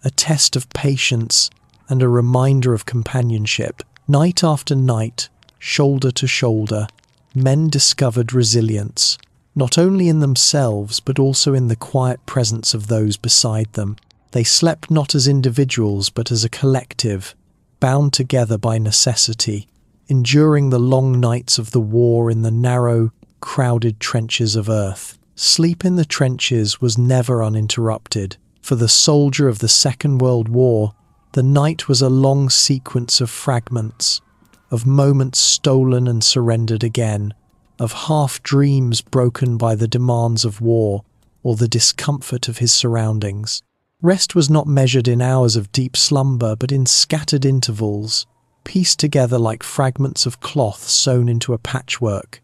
A: a test of patience and a reminder of companionship. Night after night, shoulder to shoulder, men discovered resilience, not only in themselves but also in the quiet presence of those beside them. They slept not as individuals but as a collective, bound together by necessity, enduring the long nights of the war in the narrow, crowded trenches of earth. Sleep in the trenches was never uninterrupted. For the soldier of the Second World War, the night was a long sequence of fragments, of moments stolen and surrendered again, of half-dreams broken by the demands of war or the discomfort of his surroundings. Rest was not measured in hours of deep slumber, but in scattered intervals, pieced together like fragments of cloth sewn into a patchwork.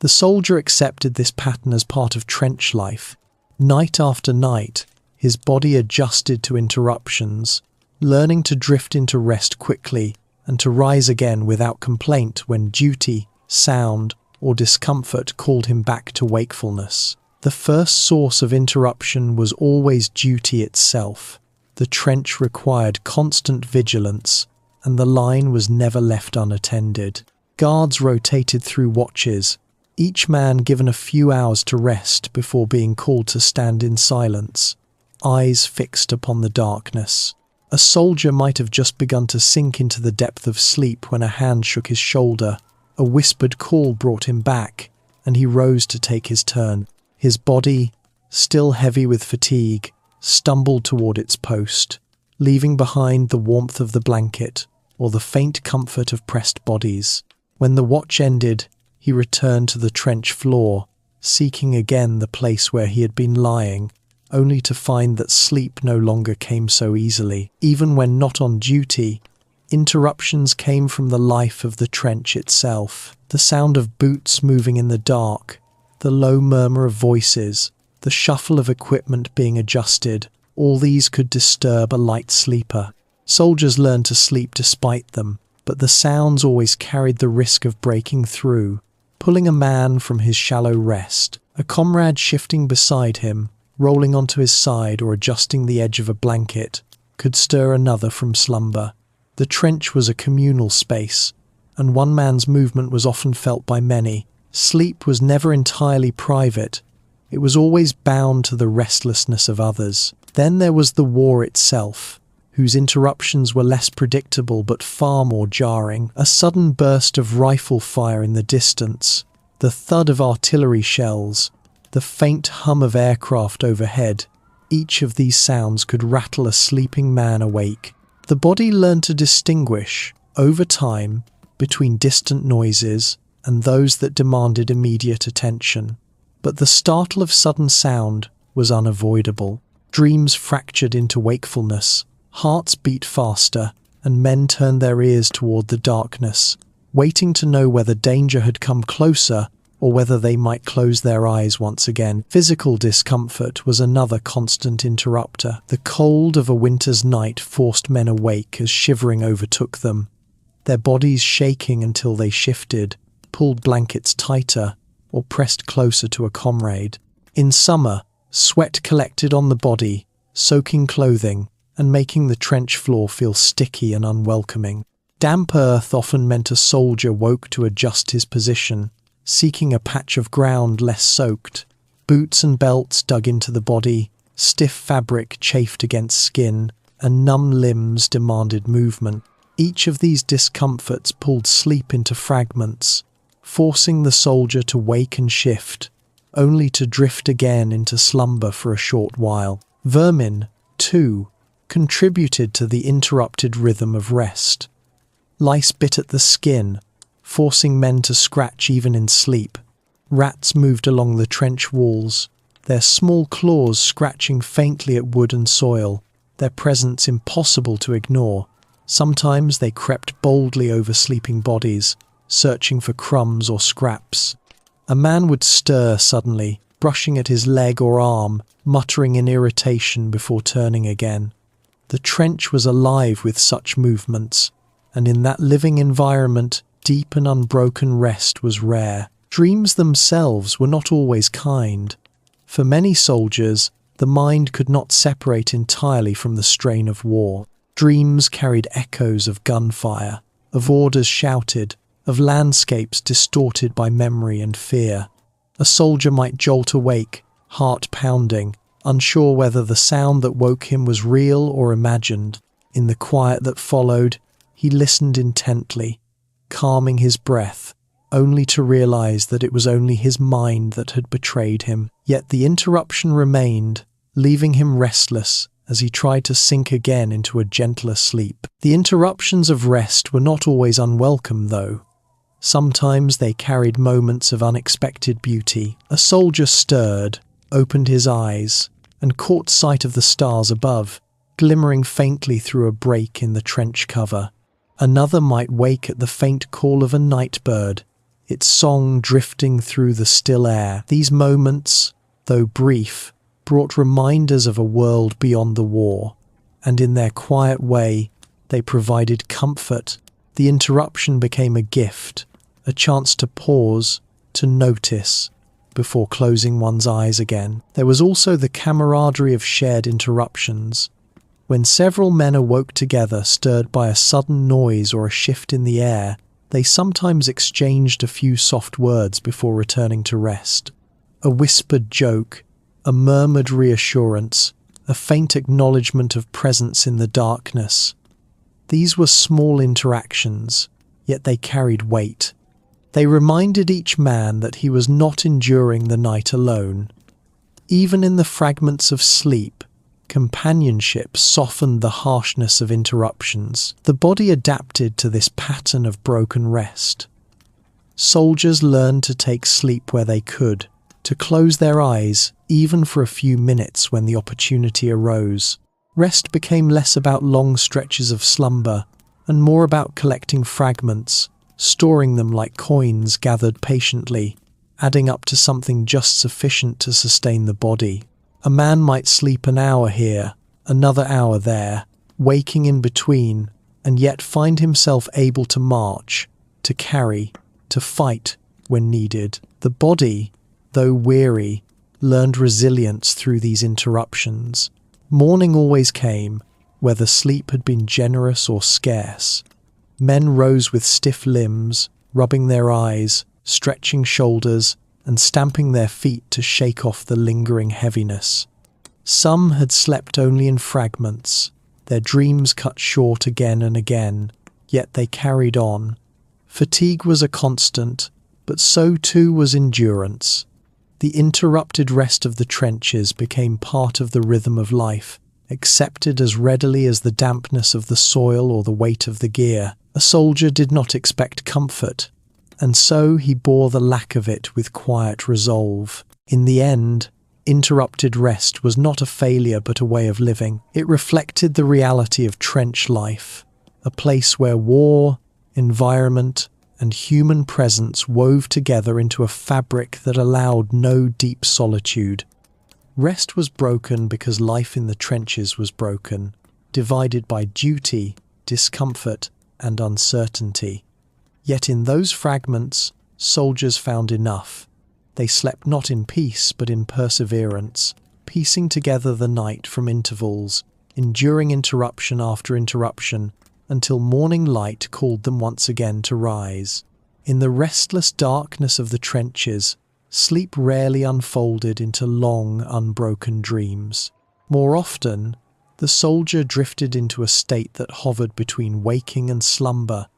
A: The soldier accepted this pattern as part of trench life. Night after night, his body adjusted to interruptions, learning to drift into rest quickly and to rise again without complaint when duty, sound, or discomfort called him back to wakefulness. The first source of interruption was always duty itself. The trench required constant vigilance, and the line was never left unattended. Guards rotated through watches, each man given a few hours to rest before being called to stand in silence, eyes fixed upon the darkness. A soldier might have just begun to sink into the depth of sleep when a hand shook his shoulder. A whispered call brought him back, and he rose to take his turn. His body, still heavy with fatigue, stumbled toward its post, leaving behind the warmth of the blanket or the faint comfort of pressed bodies. When the watch ended, he returned to the trench floor, seeking again the place where he had been lying, only to find that sleep no longer came so easily. Even when not on duty, interruptions came from the life of the trench itself. The sound of boots moving in the dark, the low murmur of voices, the shuffle of equipment being adjusted, all these could disturb a light sleeper. Soldiers learned to sleep despite them, but the sounds always carried the risk of breaking through, pulling a man from his shallow rest. A comrade shifting beside him, rolling onto his side or adjusting the edge of a blanket, could stir another from slumber. The trench was a communal space, and one man's movement was often felt by many. Sleep was never entirely private. It was always bound to the restlessness of others. Then there was the war itself, whose interruptions were less predictable but far more jarring. A sudden burst of rifle fire in the distance, the thud of artillery shells, the faint hum of aircraft overhead, each of these sounds could rattle a sleeping man awake. The body learned to distinguish, over time, between distant noises and those that demanded immediate attention. But the startle of sudden sound was unavoidable. Dreams fractured into wakefulness, hearts beat faster, and men turned their ears toward the darkness, waiting to know whether danger had come closer or whether they might close their eyes once again. Physical discomfort was another constant interrupter. The cold of a winter's night forced men awake as shivering overtook them, their bodies shaking until they shifted, pulled blankets tighter, or pressed closer to a comrade. In summer, sweat collected on the body, soaking clothing, and making the trench floor feel sticky and unwelcoming. Damp earth often meant a soldier woke to adjust his position, seeking a patch of ground less soaked. Boots and belts dug into the body, stiff fabric chafed against skin, and numb limbs demanded movement. Each of these discomforts pulled sleep into fragments, forcing the soldier to wake and shift, only to drift again into slumber for a short while. Vermin, too, contributed to the interrupted rhythm of rest. Lice bit at the skin, forcing men to scratch even in sleep. Rats moved along the trench walls, their small claws scratching faintly at wood and soil, their presence impossible to ignore. Sometimes they crept boldly over sleeping bodies, searching for crumbs or scraps. A man would stir suddenly, brushing at his leg or arm, muttering in irritation before turning again. The trench was alive with such movements, and in that living environment, deep and unbroken rest was rare. Dreams themselves were not always kind. For many soldiers, the mind could not separate entirely from the strain of war. Dreams carried echoes of gunfire, of orders shouted, of landscapes distorted by memory and fear. A soldier might jolt awake, heart pounding, unsure whether the sound that woke him was real or imagined. In the quiet that followed, he listened intently, calming his breath, only to realize that it was only his mind that had betrayed him. Yet the interruption remained, leaving him restless as he tried to sink again into a gentler sleep. The interruptions of rest were not always unwelcome, though. Sometimes they carried moments of unexpected beauty. A soldier stirred, opened his eyes, and caught sight of the stars above, glimmering faintly through a break in the trench cover. Another might wake at the faint call of a night bird, its song drifting through the still air. These moments, though brief, brought reminders of a world beyond the war, and in their quiet way, they provided comfort. The interruption became a gift, a chance to pause, to notice, before closing one's eyes again. There was also the camaraderie of shared interruptions. When several men awoke together, stirred by a sudden noise or a shift in the air, they sometimes exchanged a few soft words before returning to rest. A whispered joke, a murmured reassurance, a faint acknowledgement of presence in the darkness. These were small interactions, yet they carried weight. They reminded each man that he was not enduring the night alone. Even in the fragments of sleep, companionship softened the harshness of interruptions. The body adapted to this pattern of broken rest. Soldiers learned to take sleep where they could, to close their eyes, even for a few minutes when the opportunity arose. Rest became less about long stretches of slumber and more about collecting fragments, storing them like coins gathered patiently, adding up to something just sufficient to sustain the body. A man might sleep an hour here, another hour there, waking in between, and yet find himself able to march, to carry, to fight when needed. The body, though weary, learned resilience through these interruptions. Morning always came, whether sleep had been generous or scarce. Men rose with stiff limbs, rubbing their eyes, stretching shoulders, and stamping their feet to shake off the lingering heaviness. Some had slept only in fragments, their dreams cut short again and again, yet they carried on. Fatigue was a constant, but so too was endurance. The interrupted rest of the trenches became part of the rhythm of life, accepted as readily as the dampness of the soil or the weight of the gear. A soldier did not expect comfort, and so he bore the lack of it with quiet resolve. In the end, interrupted rest was not a failure but a way of living. It reflected the reality of trench life, a place where war, environment, and human presence wove together into a fabric that allowed no deep solitude. Rest was broken because life in the trenches was broken, divided by duty, discomfort, and uncertainty. Yet in those fragments, soldiers found enough. They slept not in peace, but in perseverance, piecing together the night from intervals, enduring interruption after interruption, until morning light called them once again to rise. In the restless darkness of the trenches, sleep rarely unfolded into long, unbroken dreams. More often, the soldier drifted into a state that hovered between waking and slumber,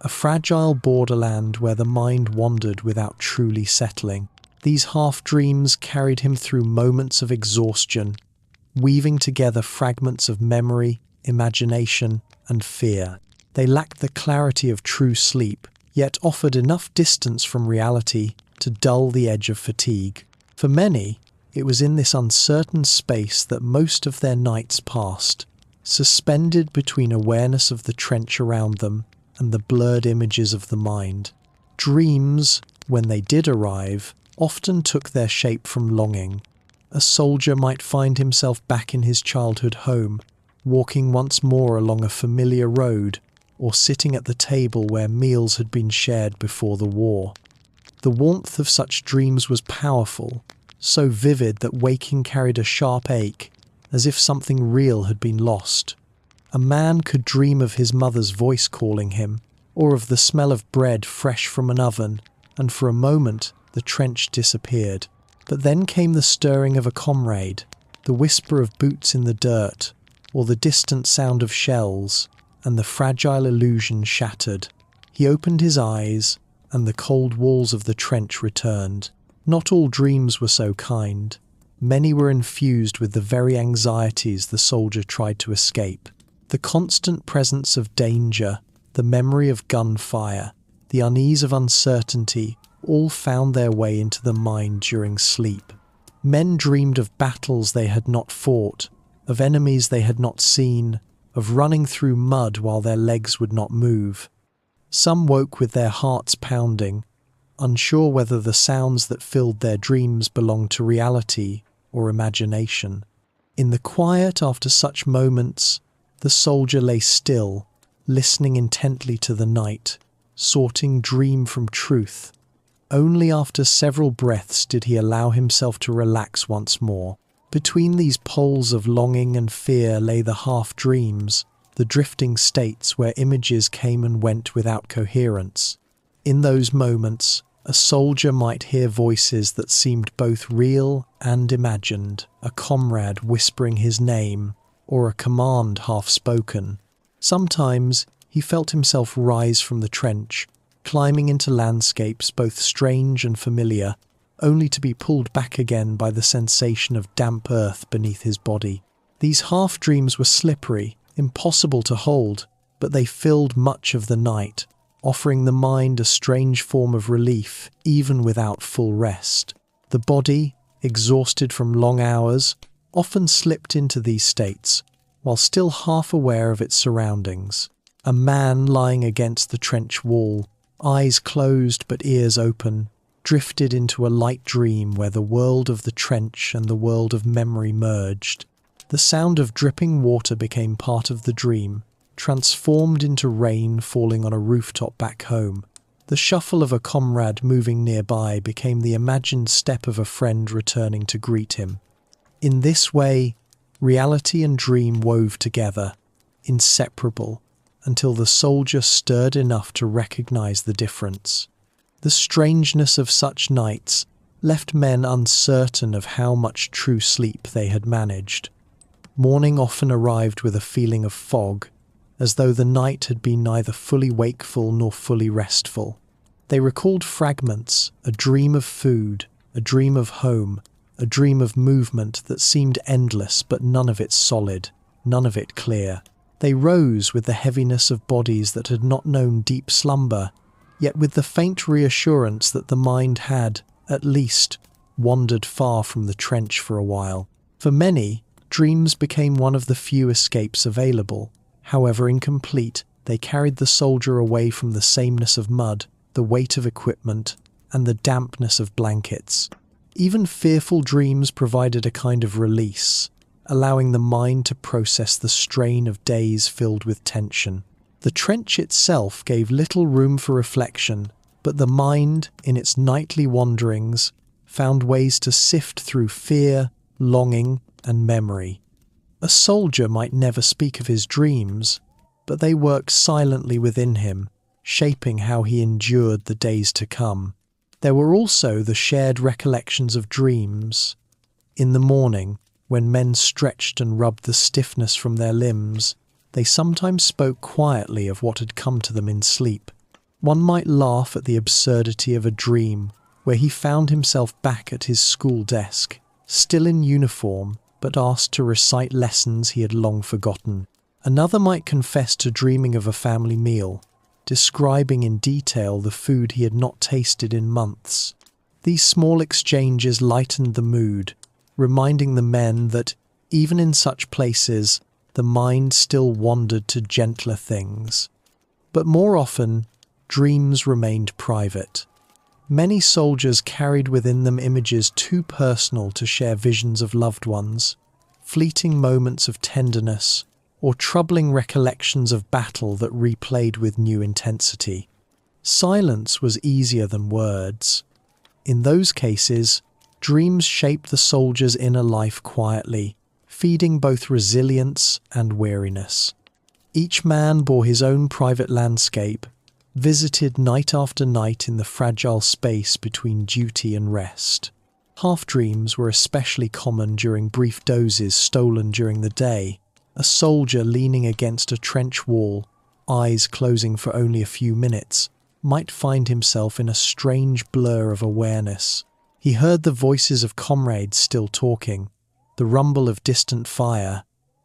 A: a fragile borderland where the mind wandered without truly settling. These half-dreams carried him through moments of exhaustion, weaving together fragments of memory, imagination, and fear. They lacked the clarity of true sleep, yet offered enough distance from reality to dull the edge of fatigue. For many, it was in this uncertain space that most of their nights passed, suspended between awareness of the trench around them and the blurred images of the mind. Dreams, when they did arrive, often took their shape from longing. A soldier might find himself back in his childhood home, walking once more along a familiar road, or sitting at the table where meals had been shared before the war. The warmth of such dreams was powerful, so vivid that waking carried a sharp ache, as if something real had been lost. A man could dream of his mother's voice calling him, or of the smell of bread fresh from an oven, and for a moment the trench disappeared. But then came the stirring of a comrade, the whisper of boots in the dirt, or the distant sound of shells, and the fragile illusion shattered. He opened his eyes, and the cold walls of the trench returned. Not all dreams were so kind. Many were infused with the very anxieties the soldier tried to escape. The constant presence of danger, the memory of gunfire, the unease of uncertainty, all found their way into the mind during sleep. Men dreamed of battles they had not fought, of enemies they had not seen, of running through mud while their legs would not move. Some woke with their hearts pounding, unsure whether the sounds that filled their dreams belonged to reality or imagination. In the quiet after such moments, the soldier lay still, listening intently to the night, sorting dream from truth. Only after several breaths did he allow himself to relax once more. Between these poles of longing and fear lay the half-dreams, the drifting states where images came and went without coherence. In those moments, a soldier might hear voices that seemed both real and imagined, a comrade whispering his name, or a command half-spoken. Sometimes he felt himself rise from the trench, climbing into landscapes both strange and familiar, only to be pulled back again by the sensation of damp earth beneath his body. These half-dreams were slippery, impossible to hold, but they filled much of the night, offering the mind a strange form of relief even without full rest. The body, exhausted from long hours, often slipped into these states, while still half aware of its surroundings. A man lying against the trench wall, eyes closed but ears open, drifted into a light dream where the world of the trench and the world of memory merged. The sound of dripping water became part of the dream, transformed into rain falling on a rooftop back home. The shuffle of a comrade moving nearby became the imagined step of a friend returning to greet him. In this way, reality and dream wove together, inseparable, until the soldier stirred enough to recognize the difference. The strangeness of such nights left men uncertain of how much true sleep they had managed. Morning often arrived with a feeling of fog, as though the night had been neither fully wakeful nor fully restful. They recalled fragments, a dream of food, a dream of home, a dream of movement that seemed endless but none of it solid, none of it clear. They rose with the heaviness of bodies that had not known deep slumber, yet with the faint reassurance that the mind had, at least, wandered far from the trench for a while. For many, dreams became one of the few escapes available. However incomplete, they carried the soldier away from the sameness of mud, the weight of equipment, and the dampness of blankets. Even fearful dreams provided a kind of release, allowing the mind to process the strain of days filled with tension. The trench itself gave little room for reflection, but the mind, in its nightly wanderings, found ways to sift through fear, longing, and memory. A soldier might never speak of his dreams, but they worked silently within him, shaping how he endured the days to come. There were also the shared recollections of dreams. In the morning, when men stretched and rubbed the stiffness from their limbs, they sometimes spoke quietly of what had come to them in sleep. One might laugh at the absurdity of a dream where he found himself back at his school desk, still in uniform, but asked to recite lessons he had long forgotten. Another might confess to dreaming of a family meal, describing in detail the food he had not tasted in months. These small exchanges lightened the mood, reminding the men that, even in such places, the mind still wandered to gentler things. But more often, dreams remained private. Many soldiers carried within them images too personal to share visions of loved ones, fleeting moments of tenderness, or troubling recollections of battle that replayed with new intensity. Silence was easier than words. In those cases, dreams shaped the soldier's inner life quietly, feeding both resilience and weariness. Each man bore his own private landscape, visited night after night in the fragile space between duty and rest. Half-dreams were especially common during brief dozes stolen during the day. A soldier leaning against a trench wall, eyes closing for only a few minutes, might find himself in a strange blur of awareness. He heard the voices of comrades still talking, the rumble of distant fire,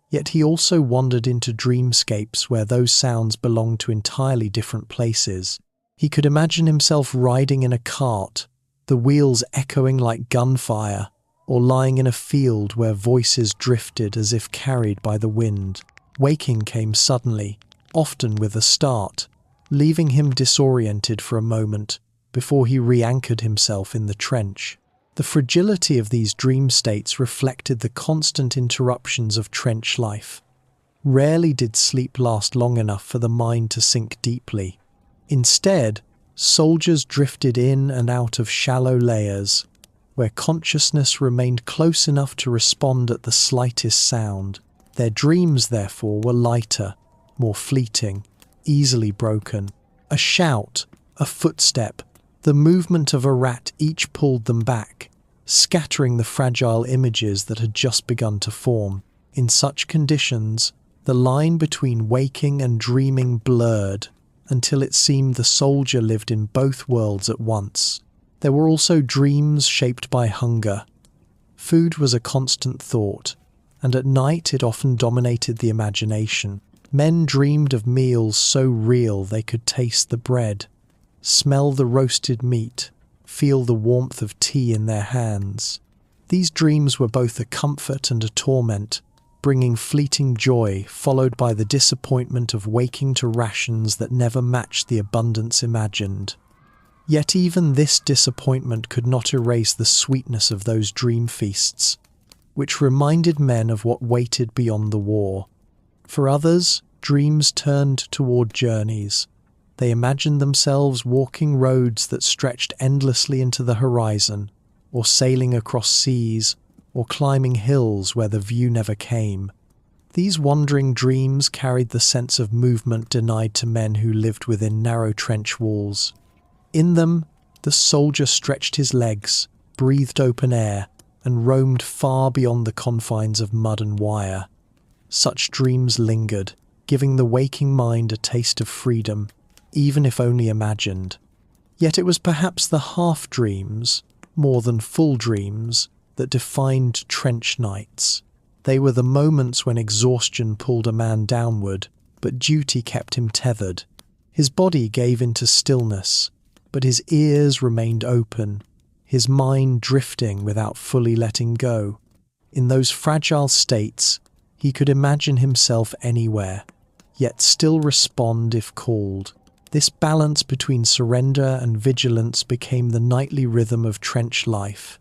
A: yet he also wandered into dreamscapes where those sounds belonged to entirely different places. He could imagine himself riding in a cart, the wheels echoing like gunfire, or lying in a field where voices drifted as if carried by the wind. Waking came suddenly, often with a start, leaving him disoriented for a moment before he re-anchored himself in the trench. The fragility of these dream states reflected the constant interruptions of trench life. Rarely did sleep last long enough for the mind to sink deeply. Instead, soldiers drifted in and out of shallow layers, where consciousness remained close enough to respond at the slightest sound. Their dreams, therefore, were lighter, more fleeting, easily broken. A shout, a footstep, the movement of a rat each pulled them back, scattering the fragile images that had just begun to form. In such conditions, the line between waking and dreaming blurred, until it seemed the soldier lived in both worlds at once. There were also dreams shaped by hunger. Food was a constant thought, and at night it often dominated the imagination. Men dreamed of meals so real they could taste the bread, smell the roasted meat, feel the warmth of tea in their hands. These dreams were both a comfort and a torment, bringing fleeting joy followed by the disappointment of waking to rations that never matched the abundance imagined. Yet even this disappointment could not erase the sweetness of those dream feasts, which reminded men of what waited beyond the war. For others, dreams turned toward journeys. They imagined themselves walking roads that stretched endlessly into the horizon, or sailing across seas, or climbing hills where the view never came. These wandering dreams carried the sense of movement denied to men who lived within narrow trench walls. In them, the soldier stretched his legs, breathed open air, and roamed far beyond the confines of mud and wire. Such dreams lingered, giving the waking mind a taste of freedom, even if only imagined. Yet it was perhaps the half-dreams, more than full dreams, that defined trench nights. They were the moments when exhaustion pulled a man downward, but duty kept him tethered. His body gave into stillness, but his ears remained open, his mind drifting without fully letting go. In those fragile states, he could imagine himself anywhere, yet still respond if called. This balance between surrender and vigilance became the nightly rhythm of trench life.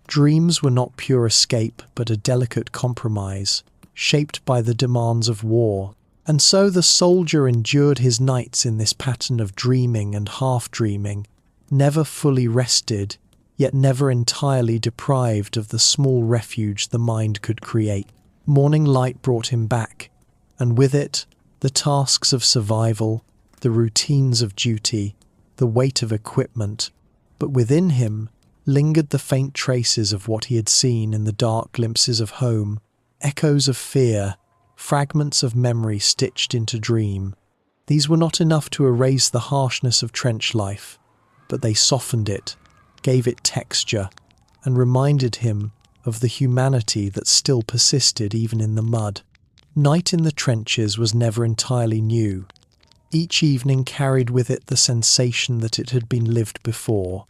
A: Dreams were not pure escape, but a delicate compromise, shaped by the demands of war. And so the soldier endured his nights in this pattern of dreaming and half-dreaming, never fully rested, yet never entirely deprived of the small refuge the mind could create. Morning light brought him back, and with it, the tasks of survival, the routines of duty, the weight of equipment. But within him lingered the faint traces of what he had seen in the dark glimpses of home, echoes of fear, fragments of memory stitched into dream. These were not enough to erase the harshness of trench life, but they softened it, gave it texture, and reminded him of the humanity that still persisted even in the mud. Night in the trenches was never entirely new. Each evening carried with it the sensation that it had been lived before,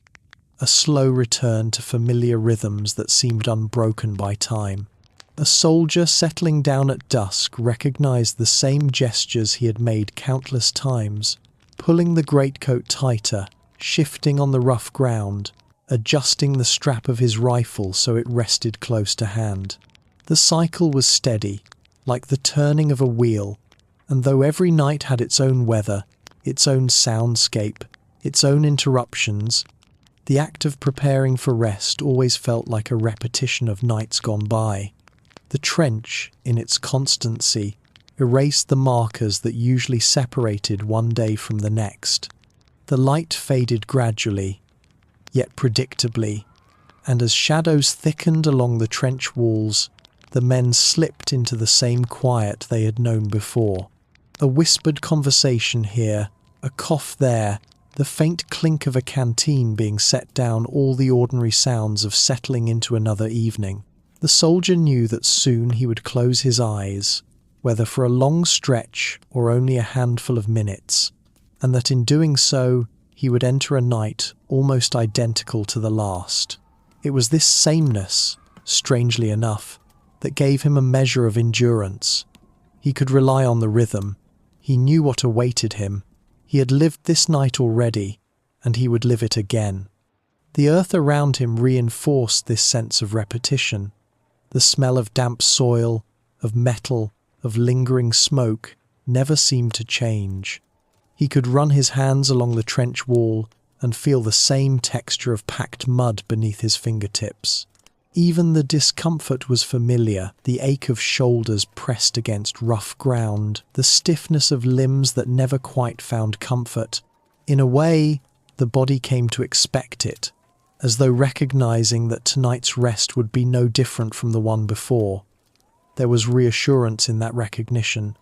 A: a slow return to familiar rhythms that seemed unbroken by time. A soldier settling down at dusk recognized the same gestures he had made countless times, pulling the greatcoat tighter, shifting on the rough ground, adjusting the strap of his rifle so it rested close to hand. The cycle was steady, like the turning of a wheel, and though every night had its own weather, its own soundscape, its own interruptions, the act of preparing for rest always felt like a repetition of nights gone by. The trench, in its constancy, erased the markers that usually separated one day from the next. The light faded gradually, yet predictably, and as shadows thickened along the trench walls, the men slipped into the same quiet they had known before. A whispered conversation here, a cough there, the faint clink of a canteen being set down, all the ordinary sounds of settling into another evening. The soldier knew that soon he would close his eyes, whether for a long stretch or only a handful of minutes, and that in doing so he would enter a night almost identical to the last. It was this sameness, strangely enough, that gave him a measure of endurance. He could rely on the rhythm. He knew what awaited him. He had lived this night already, and he would live it again. The earth around him reinforced this sense of repetition. The smell of damp soil, of metal, of lingering smoke never seemed to change. He could run his hands along the trench wall and feel the same texture of packed mud beneath his fingertips. Even the discomfort was familiar, the ache of shoulders pressed against rough ground, the stiffness of limbs that never quite found comfort. In a way, the body came to expect it, as though recognizing that tonight's rest would be no different from the one before. There was reassurance in that recognition,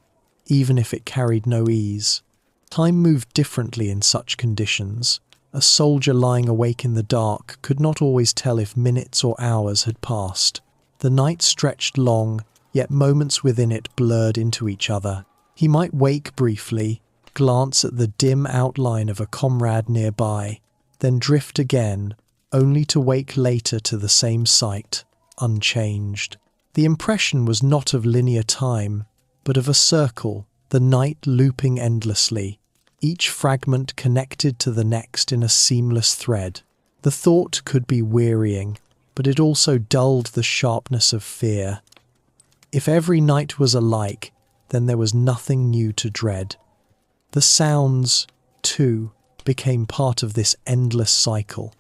A: even if it carried no ease. Time moved differently in such conditions. A soldier lying awake in the dark could not always tell if minutes or hours had passed. The night stretched long, yet moments within it blurred into each other. He might wake briefly, glance at the dim outline of a comrade nearby, then drift again, only to wake later to the same sight, unchanged. The impression was not of linear time, but of a circle, the night looping endlessly, each fragment connected to the next in a seamless thread. The thought could be wearying, but it also dulled the sharpness of fear. If every night was alike, then there was nothing new to dread. The sounds, too, became part of this endless cycle.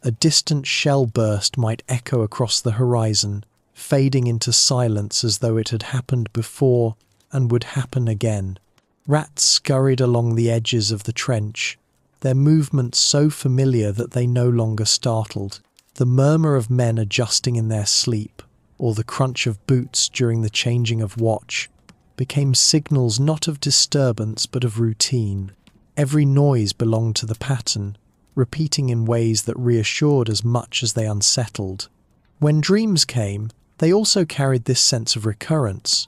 A: A distant shell burst might echo across the horizon, fading into silence as though it had happened before and would happen again. Rats scurried along the edges of the trench, their movements so familiar that they no longer startled. The murmur of men adjusting in their sleep, or the crunch of boots during the changing of watch, became signals not of disturbance but of routine. Every noise belonged to the pattern, repeating in ways that reassured as much as they unsettled. When dreams came, they also carried this sense of recurrence.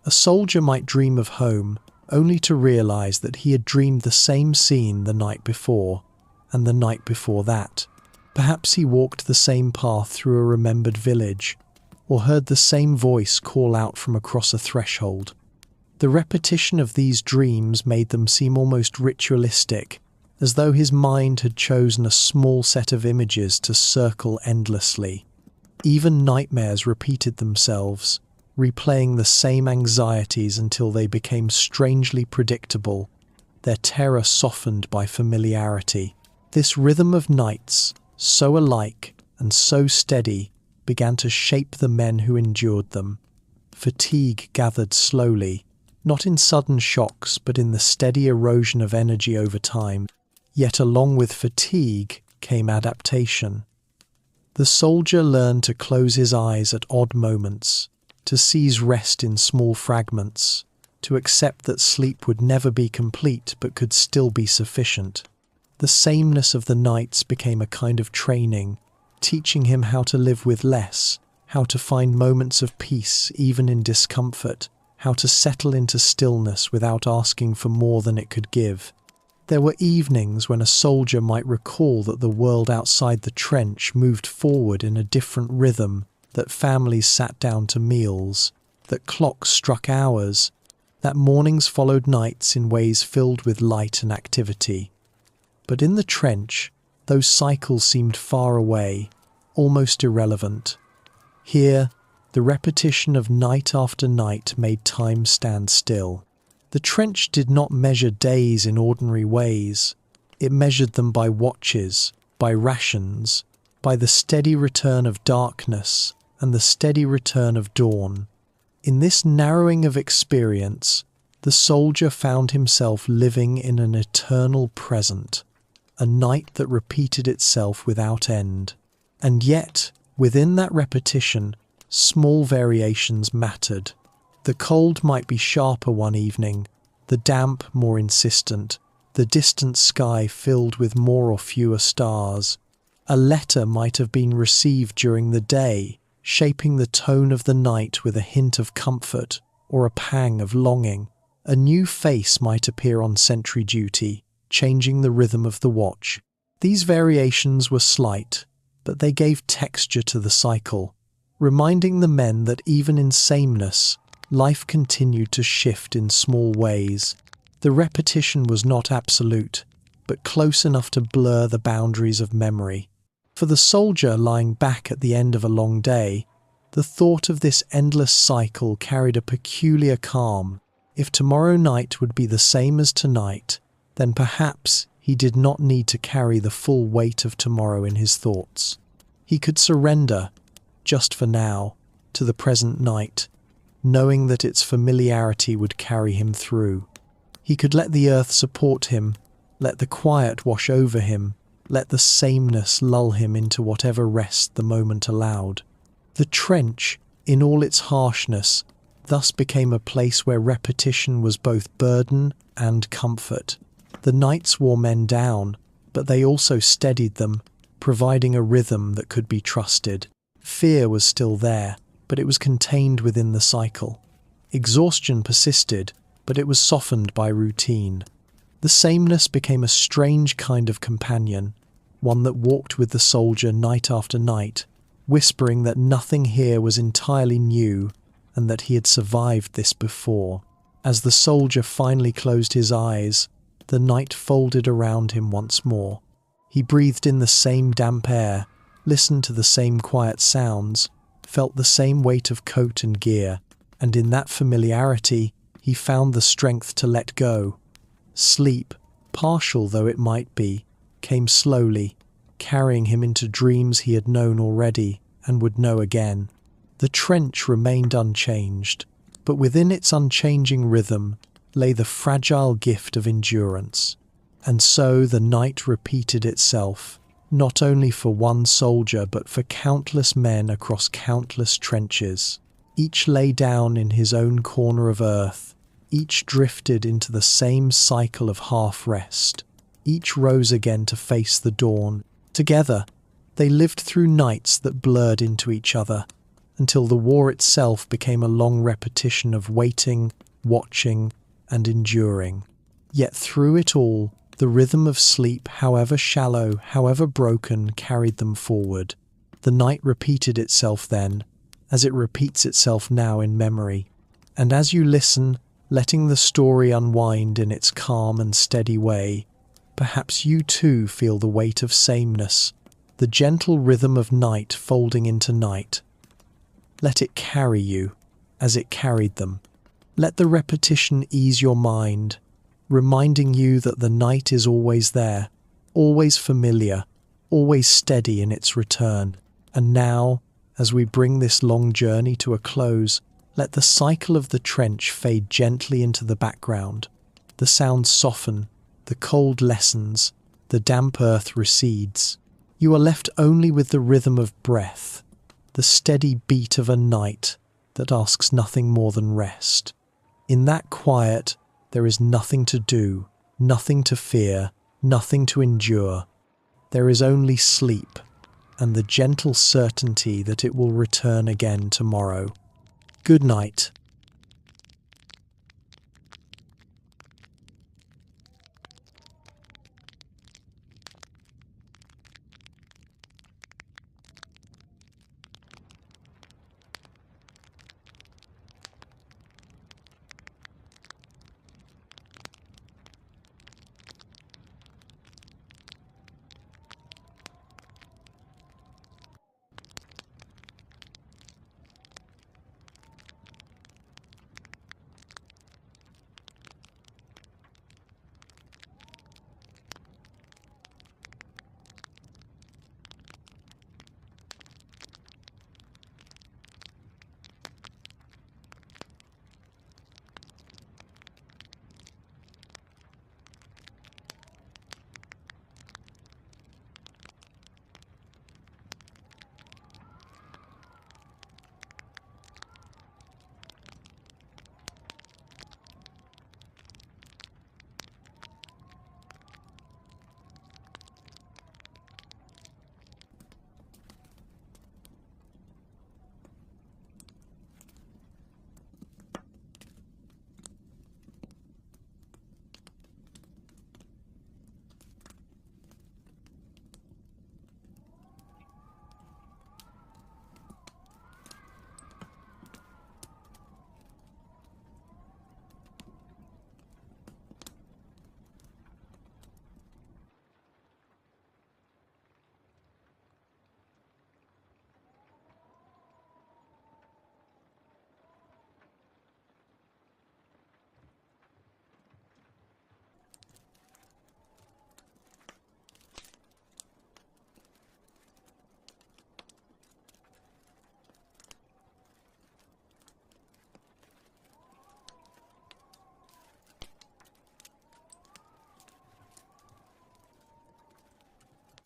A: A soldier might dream of home, only to realize that he had dreamed the same scene the night before, and the night before that. Perhaps he walked the same path through a remembered village, or heard the same voice call out from across a threshold. The repetition of these dreams made them seem almost ritualistic, as though his mind had chosen a small set of images to circle endlessly. Even nightmares repeated themselves, replaying the same anxieties until they became strangely predictable, their terror softened by familiarity. This rhythm of nights, so alike and so steady, began to shape the men who endured them. Fatigue gathered slowly, not in sudden shocks but in the steady erosion of energy over time. Yet along with fatigue came adaptation. The soldier learned to close his eyes at odd moments, to seize rest in small fragments, to accept that sleep would never be complete but could still be sufficient. The sameness of the nights became a kind of training, teaching him how to live with less, how to find moments of peace even in discomfort, how to settle into stillness without asking for more than it could give. There were evenings when a soldier might recall that the world outside the trench moved forward in a different rhythm, that families sat down to meals, that clocks struck hours, that mornings followed nights in ways filled with light and activity. But in the trench, those cycles seemed far away, almost irrelevant. Here, the repetition of night after night made time stand still. The trench did not measure days in ordinary ways. It measured them by watches, by rations, by the steady return of darkness and the steady return of dawn. In this narrowing of experience, the soldier found himself living in an eternal present, a night that repeated itself without end. And yet, within that repetition, small variations mattered. The cold might be sharper one evening, the damp more insistent, the distant sky filled with more or fewer stars. A letter might have been received during the day, shaping the tone of the night with a hint of comfort or a pang of longing. A new face might appear on sentry duty, changing the rhythm of the watch. These variations were slight, but they gave texture to the cycle, reminding the men that even in sameness, life continued to shift in small ways. The repetition was not absolute, but close enough to blur the boundaries of memory. For the soldier lying back at the end of a long day, the thought of this endless cycle carried a peculiar calm. If tomorrow night would be the same as tonight, then perhaps he did not need to carry the full weight of tomorrow in his thoughts. He could surrender, just for now, to the present night, knowing that its familiarity would carry him through. He could let the earth support him, let the quiet wash over him, let the sameness lull him into whatever rest the moment allowed. The trench, in all its harshness, thus became a place where repetition was both burden and comfort. The nights wore men down, but they also steadied them, providing a rhythm that could be trusted. Fear was still there, but it was contained within the cycle. Exhaustion persisted, but it was softened by routine. The sameness became a strange kind of companion, one that walked with the soldier night after night, whispering that nothing here was entirely new and that he had survived this before. As the soldier finally closed his eyes, the night folded around him once more. He breathed in the same damp air, listened to the same quiet sounds, felt the same weight of coat and gear, and in that familiarity he found the strength to let go. Sleep, partial though it might be, came slowly, carrying him into dreams he had known already and would know again. The trench remained unchanged, but within its unchanging rhythm lay the fragile gift of endurance. And so the night repeated itself, not only for one soldier but for countless men across countless trenches. Each lay down in his own corner of earth, each drifted into the same cycle of half-rest, each rose again to face the dawn. Together, they lived through nights that blurred into each other, until the war itself became a long repetition of waiting, watching, and enduring. Yet through it all, the rhythm of sleep, however shallow, however broken, carried them forward. The night repeated itself then, as it repeats itself now in memory. And as you listen, letting the story unwind in its calm and steady way, perhaps you too feel the weight of sameness, the gentle rhythm of night folding into night. Let it carry you, as it carried them. Let the repetition ease your mind, reminding you that the night is always there, always familiar, always steady in its return. And now, as we bring this long journey to a close, let the cycle of the trench fade gently into the background. The sounds soften, the cold lessens, the damp earth recedes. You are left only with the rhythm of breath, the steady beat of a night that asks nothing more than rest. In that quiet, there is nothing to do, nothing to fear, nothing to endure. There is only sleep, and the gentle certainty that it will return again tomorrow. Good night.